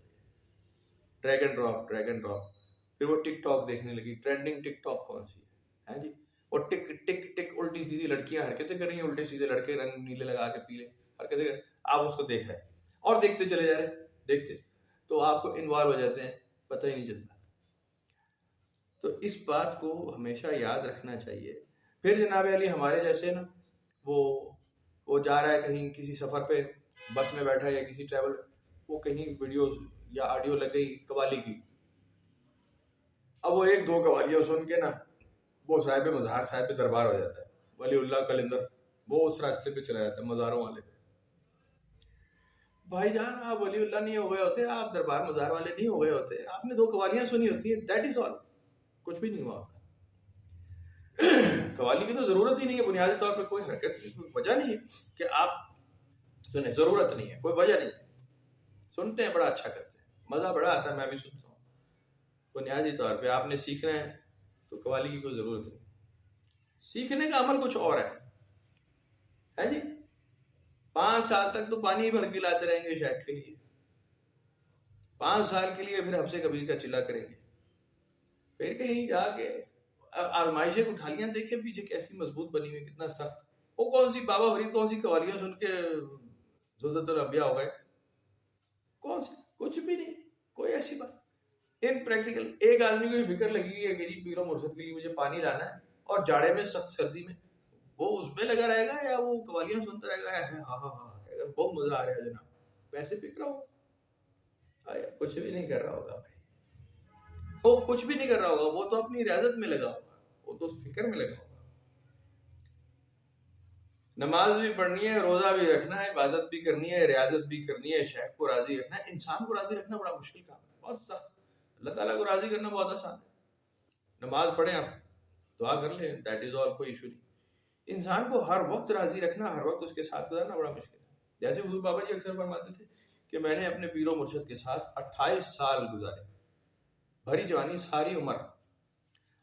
ڈریگ اینڈ ڈراپ. پھر وہ ٹک ٹاک دیکھنے لگی, ٹرینڈنگ ٹک ٹاک کون سی ہے جی, وہ ٹک ٹک ٹک الٹی سیدھی لڑکیاں حرکتیں کر رہی ہیں, الٹے سیدھے لڑکے رنگ نیلے لگا کے پیلے حرکتیں کر, آپ اس کو دیکھ رہے ہیں اور دیکھتے چلے جا رہے, دیکھتے تو آپ کو انوالو ہو جاتے ہیں, پتہ ہی نہیں چلتا. تو اس بات کو ہمیشہ یاد رکھنا چاہیے. پھر جناب علی ہمارے جیسے نا, وہ جا رہا ہے کہیں کسی سفر پہ, بس میں بیٹھا ہے یا کسی ٹریول, وہ کہیں ویڈیو یا آڈیو لگ گئی قوالی کی, اب وہ 1 2 قوالیاں سن کے نا وہ صاحب مزار صاحب پہ دربار ہو جاتا ہے, ولی اللہ کلندر, وہ اس راستے پہ چلا جاتا ہے مزاروں والے پہ. بھائی جان آپ ولی اللہ نہیں ہو گئے ہوتے, آپ دربار مزار والے نہیں ہو گئے ہوتے, آپ نے 2 قوالیاں سنی ہوتی ہیں, دیٹ از آل, کچھ بھی نہیں ہوا ہوتا. قوالی کی تو ضرورت ہی نہیں ہے, بنیادی طور پہ کوئی حرکت نہیں, کوئی وجہ نہیں ہے کہ آپ سنیں, ضرورت نہیں ہے, کوئی وجہ نہیں ہے. سنتے ہیں, بڑا اچھا کرتے ہیں, مزہ بڑا آتا ہے, میں بھی سنتا ہوں. بنیادی طور پہ آپ نے سیکھنا ہے تو قوالی کی کوئی ضرورت نہیں. سیکھنے کا عمل کچھ اور ہے جی. 5 سال تک تو پانی بھر کے لاتے رہیں گے شیخ کے لیے, 5 سال کے لیے پھر ہم سے کبھی کا چلا کریں گے, پھر کہیں جا کے آزمائشیں اٹھا لیاں, دیکھیں پیچھے کیسی مضبوط بنی ہوئی, کتنا سخت. وہ کون سی بابا فرید کون سی قوالیاں سن کے زلزلۃ الانبیاء ہو گئے, کون سی, کچھ بھی نہیں, کوئی ایسی بات. ان پریکٹیکل ایک آدمی کو یہ فکر لگی ہے کہ جی پیر و مرشد کے لیے مجھے پانی لانا ہے, اور جاڑے میں سخت سردی میں وہ اس میں لگا رہے گا یا وہ قوالیاں سنتا رہے گا, ہاں ہاں ہاں بہت مزہ آ رہا ہے جناب, پیسے پک رہا ہوگا, کچھ بھی نہیں کر رہا ہوگا بھائی, وہ کچھ بھی نہیں کر رہا ہوگا, وہ تو اپنی ریاضت میں لگا ہوگا, وہ تو فکر میں لگا ہوگا. نماز بھی پڑھنی ہے, روزہ بھی رکھنا ہے, عبادت بھی کرنی ہے, ریاضت بھی کرنی ہے, شیخ کو راضی رکھنا ہے. انسان کو راضی رکھنا بڑا مشکل کام ہے, بہت سخت. اللہ تعالیٰ کو راضی کرنا بہت آسان ہے. نماز پڑھیں آپ, دعا کر لیں, دیٹ از آل, کوئی ایشو نہیں. انسان کو ہر وقت راضی رکھنا, ہر وقت اس کے ساتھ گزارنا بڑا مشکل ہے. جیسے حضور بابا جی اکثر فرماتے تھے کہ میں نے اپنے پیر و مرشد کے ساتھ 28 سال گزارے, بھری جوانی ساری عمر,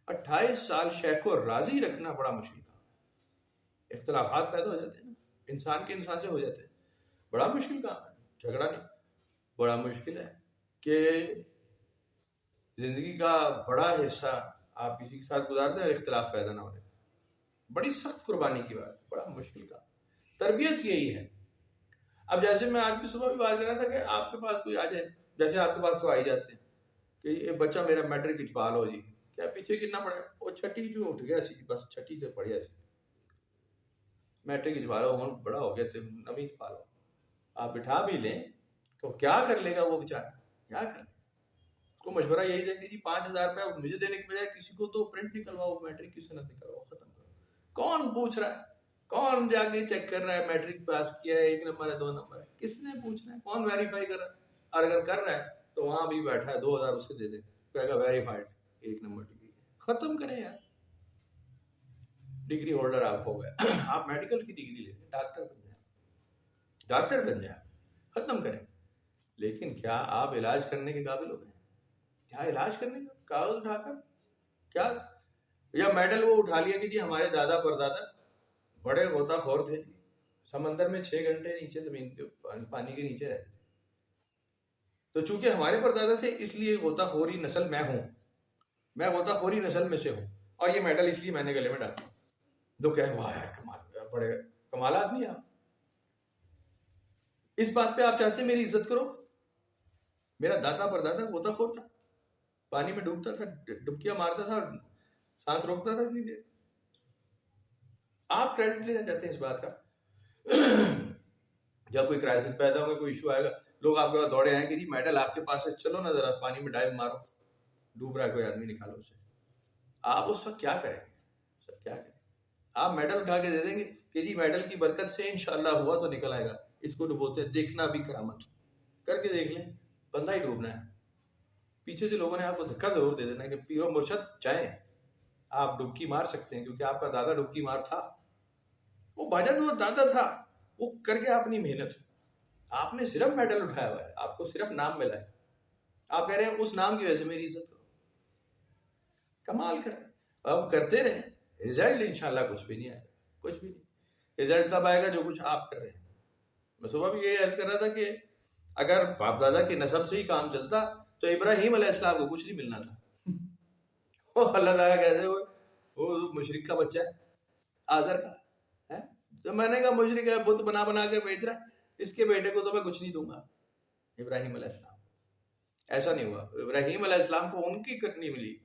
28 سال شیخ کو راضی رکھنا بڑا مشکل کام ہے. اختلافات پیدا ہو جاتے ہیں نا, انسان کے انسان سے ہو جاتے ہیں, بڑا مشکل کام ہے. جھگڑا نہیں, بڑا مشکل ہے کہ زندگی کا بڑا حصہ آپ کسی کے ساتھ گزارتے ہیں اور اختلاف پیدا نہ ہونے, بڑی سخت قربانی کی بات, بڑا مشکل کام. تربیت یہی ہے. اب جیسے میں آج بھی صبح بھی بات کر رہا تھا کہ آپ کے پاس کوئی آ جائے, جیسے آپ کے پاس تو آ ہی جاتے ہیں کہ یہ بچہ میرا میٹرک اچپال ہو جی, کیا پیچھے کتنا پڑھا, وہ 6ٹھی جو اٹھ گیا سی, بس 6ٹھی سے پڑھیا سی, میٹرک اچپال ہو, بڑا ہو گیا تھے, نویں اچپال ہو. آپ بٹھا بھی لیں تو کیا کر لے گا وہ بیچارہ, کیا کر لے. اس کو مشورہ یہی دیں کہ جی 5,000 روپے مجھے دینے کے بجائے کسی کو تو پرنٹ نکلواؤ, میٹرک کی سند نکلواؤ, ختم کرو. کون پوچھ رہا ہے, کون جا کے چیک کر رہا ہے میٹرک پاس کیا ہے, 1 نمبر ہے 2 نمبر ہے, کس نے پوچھنا ہے, کون ویریفائی کر رہا ہے. اور اگر کر رہا ہے تو وہاں بھی بیٹھا ہے, 2,000 اسے دے دیں, کہے گا ویریفائڈ 1 نمبر ڈگری. ختم کریں یار, ڈگری ہولڈر آپ ہو گئے, آپ میڈیکل کی ڈگری لے لیں, ڈاکٹر بن جائیں, ڈاکٹر بن جائیں, ختم کریں. لیکن کیا آپ علاج کرنے کے قابل ہو گئے, کیا علاج کرنے کا کاغذ اٹھا کر کیا, یا میڈل وہ اٹھا لیا کہ جی ہمارے دادا پردادا بڑے غوطہ خور تھے جی, سمندر میں 6 گھنٹے نیچے زمین کے پانی کے نیچے رہتے تھے, تو چونکہ ہمارے پردادا تھے اس لیے غوطہ خوری نسل میں ہوں, میں غوطہ خوری نسل میں سے ہوں, اور یہ میڈل اس لیے میں نے گلے میں ڈالا. تو کہ واہ کمال, بڑے کمالات نہیں آپ. اس بات پہ آپ چاہتے ہیں میری عزت کرو. میرا دادا پردادا غوطہ خور تھا, پانی میں ڈوبتا تھا, ڈبکیاں مارتا تھا اور سانس روکتا تھا اتنی دیر. آپ کریڈٹ لینا چاہتے ہیں اس بات کا. جب کوئی کرائسس پیدا ہوگا, کوئی ایشو آئے گا, لوگ آپ کے پاس دوڑے آئیں کہ جی میڈل آپ کے پاس ہے, چلو نا ذرا پانی میں ڈائیو مارو, ڈوب رہا ہے کوئی آدمی, نکالو اسے. آپ اس وقت کیا کریں گے؟ سب کیا کریں؟ آپ میڈل اٹھا کے دے دیں گے کہ جی میڈل کی برکت سے انشاءاللہ ہوا تو نکل آئے گا. اس کو ڈبوتے ہیں, دیکھنا بھی کرامت. کر کے دیکھ لیں, بندہ ہی ڈوبنا ہے. پیچھے سے لوگوں نے آپ کو دھکا ضرور دے دینا کہ پیر و مرشد جائیں, آپ ڈبکی مار سکتے ہیں کیونکہ آپ کا دادا ڈبکی مار تھا. وہ بھاجن وہ دادا تھا, وہ کر کے اپنی محنت. آپ نے صرف میڈل اٹھایا ہوا ہے, آپ کو صرف نام ملا ہے. آپ کہہ رہے ہیں اس نام کی وجہ سے میری عزت کرو. کمال کر رہے ہیں. اب کرتے رہیں, رزلٹ انشاءاللہ کچھ بھی نہیں آئے گا, کچھ بھی نہیں. رزلٹ تب آئے گا جو کچھ آپ کر رہے ہیں. میں صبح بھی یہ عرض کر رہا تھا کہ اگر باپ دادا کے نسب سے ہی کام چلتا تو ابراہیم علیہ السلام کو کچھ نہیں ملنا تھا. وہ اللہ تعالیٰ کہتے ہوئے وہ مشرک کا بچہ ہے, آزر کا ہے, تو میں نے کہا مشرک ہے, بت بنا بنا کے بیچ رہا ہے, اس کے بیٹے کو تو میں کچھ نہیں دوں گا. ابراہیم علیہ السلام ایسا نہیں ہوا. ابراہیم علیہ السلام کو ان کی کرنی ملی,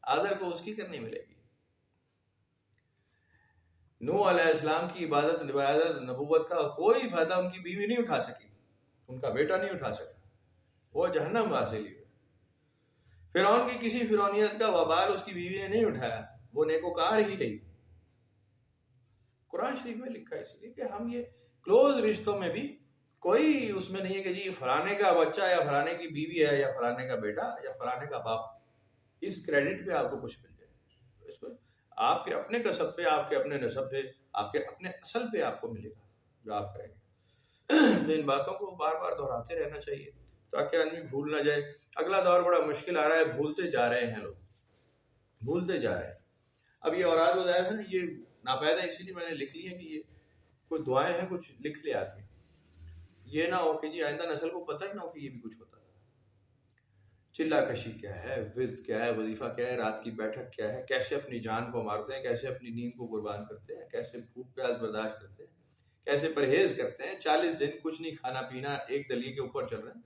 آزر کو اس کی کرنی ملے گی. نوح علیہ السلام کی عبادت نبوت کا کوئی فائدہ ان کی بیوی نہیں اٹھا سکی, ان کا بیٹا نہیں اٹھا سکا, وہ جہنم واصل ہوئے. فرعون کی کسی فرعونیت کا وبال اس کی بیوی نے نہیں اٹھایا, وہ نیکوکار ہی رہی. قرآن شریف میں لکھا ہے اس لیے کہ ہم یہ کلوز رشتوں میں بھی کوئی اس میں نہیں ہے کہ جی فلانے کا بچہ یا فلانے کی بیوی ہے یا فلانے کا بیٹا یا فلانے کا باپ, اس کریڈٹ پہ آپ کو کچھ مل جائے. اس کو آپ کے اپنے کسب پہ, آپ کے اپنے نسب پہ, آپ کے اپنے اصل پہ آپ کو ملے گا جو آپ کریں گے. تو ان باتوں کو بار بار دہراتے رہنا چاہیے تاکہ آدمی بھول نہ جائے. اگلا دور بڑا مشکل آ رہا ہے, بھولتے جا رہے ہیں لوگ, بھولتے جا رہے ہیں. اب یہ اوراد بتایا تھا نا, یہ ناپید ہے, اسی لیے میں نے لکھ لی ہے کہ یہ کوئی دعائیں ہیں, کچھ لکھ لے آدمی. یہ نہ ہو کہ جی آئندہ نسل کو پتہ ہی نہ ہو کہ یہ بھی کچھ ہوتا تھا. چلا کشی کیا ہے, ورد کیا ہے, وظیفہ کیا ہے, رات کی بیٹھک کیا ہے, کیسے اپنی جان کو مارتے ہیں, کیسے اپنی نیند کو قربان کرتے ہیں, کیسے بھوک پیاس برداشت کرتے ہیں, کیسے پرہیز کرتے ہیں, 40 دن کچھ نہیں کھانا پینا, ایک دلیے کے اوپر چل رہے ہیں,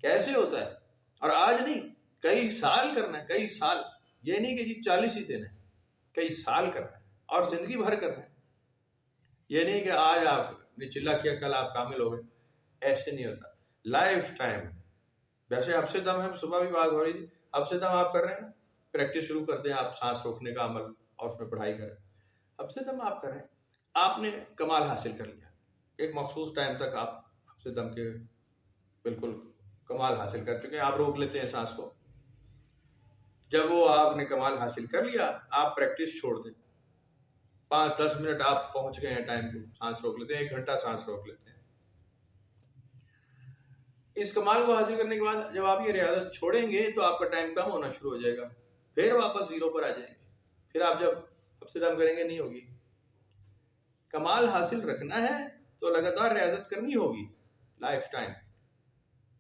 کیسے ہوتا ہے. اور آج نہیں, کئی سال کرنا ہے, کئی سال. یہ نہیں کہ جی 40 ہی دن ہے, کئی سال کرنا ہے اور زندگی بھر کرنا ہے. یہ نہیں کہ آج آپ نے چلا کیا کل آپ کامل ہو گئے, ایسے نہیں ہوتا. Life time. ویسے اب سے دم ہے, صبح بھی بات ہو رہی تھی, اب سے دم آپ کر رہے ہیں نا, پریکٹس شروع کر دیں آپ سانس روکنے کا عمل اور اس میں پڑھائی کریں. اب سے دم آپ کر رہے ہیں, آپ نے کمال حاصل کر لیا. ایک مخصوص ٹائم تک آپ اب سے دم کے بالکل کمال حاصل کر چکے ہیں. آپ روک لیتے ہیں سانس کو. جب وہ آپ نے کمال حاصل کر لیا, آپ پریکٹس چھوڑ دیں. 5-10 منٹ آپ پہنچ گئے ہیں ٹائم کو, سانس روک لیتے ہیں, 1 گھنٹہ سانس روک لیتے ہیں. اس کمال کو حاصل کرنے کے بعد جب آپ یہ ریاضت چھوڑیں گے تو آپ کا ٹائم کم ہونا شروع ہو جائے گا, پھر واپس زیرو پر آ جائیں گے. پھر آپ جب اب سے دم کریں گے نہیں ہوگی. کمال حاصل رکھنا ہے تو لگاتار ریاضت کرنی ہوگی لائف ٹائم.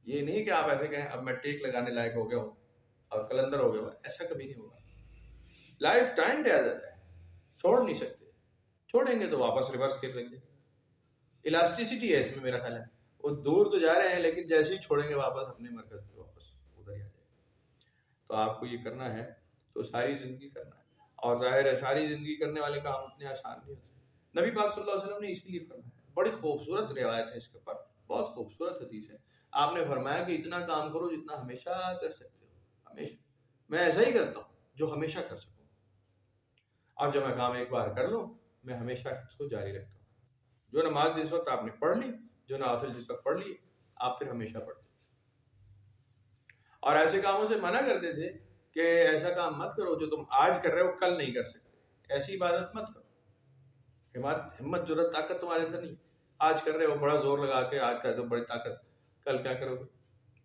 یہ نہیں کہ آپ ایسے کہیں اب میں ٹیک لگانے لائق ہو گیا ہوں اور کلندر ہو گیا ہوں, ایسا کبھی نہیں ہوگا. لائف ٹائم ریاضت ہے, چھوڑ نہیں سکتے. چھوڑیں گے تو واپس ریورس کر لیں گے. الاسٹیسٹی ہے اس میں میرا خیال ہے. وہ دور تو جا رہے ہیں لیکن جیسے ہی چھوڑیں گے واپس اپنے مرکز پہ واپس ادھر ہی آ جائے گا. تو آپ کو یہ کرنا ہے تو ساری زندگی کرنا ہے. اور ظاہر ہے ساری زندگی کرنے والے کام اتنے آسان نہیں ہوتے. نبی پاک صلی اللہ علیہ وسلم نے اس لیے فرمایا, بڑی خوبصورت روایت ہے اس کے اوپر, بہت خوبصورت حدیث ہے. آپ نے فرمایا کہ اتنا کام کرو جتنا ہمیشہ کر سکتے ہو. ہمیشہ میں ایسا ہی کرتا ہوں جو ہمیشہ کر سکوں, اور جب میں کام ایک بار کر لوں میں ہمیشہ اس کو جاری رکھتا ہوں. جو نماز جس وقت آپ نے پڑھ لی, جو نوافل جس وقت پڑھ لی, آپ پھر ہمیشہ پڑھتے. اور ایسے کاموں سے منع کرتے تھے کہ ایسا کام مت کرو جو تم آج کر رہے ہو کل نہیں کر سکتے. ایسی عبادت مت کرو. ہمت جرات طاقت تمہارے اندر نہیں. آج کر رہے ہو بڑا زور لگا کے, آج کر دو بڑی طاقت, کل کیا کرو گے,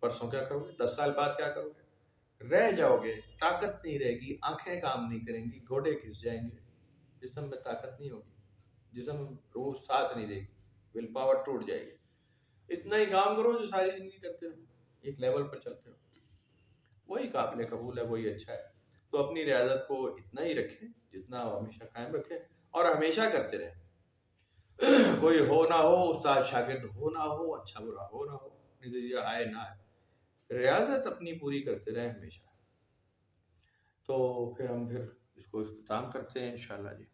پرسوں کیا کرو گے, 10 سال بعد کیا کرو گے, رہ جاؤ گے. طاقت نہیں رہے گی, آنکھیں کام نہیں کریں گی, گھوڑے گھس جائیں گے, جسم میں طاقت نہیں ہوگی, جسم روح ساتھ نہیں دے گی, ول پاور ٹوٹ جائے گی. اتنا ہی کام کرو جو ساری زندگی کرتے رہو, ایک لیول پر چلتے رہو, وہی قابل قبول ہے, وہی اچھا ہے. تو اپنی ریاضت کو اتنا ہی رکھیں جتنا ہمیشہ قائم رکھیں اور ہمیشہ کرتے رہیں. کوئی ہو نہ ہو، استاد شاگرد ہو نہ ہو، اچھا برا ہو نہ ہو، نتیجہ آئے نہ آئے، ریاضت اپنی پوری کرتے رہیں ہمیشہ۔ تو پھر ہم اس کو اختتام کرتے ہیں انشاءاللہ جی۔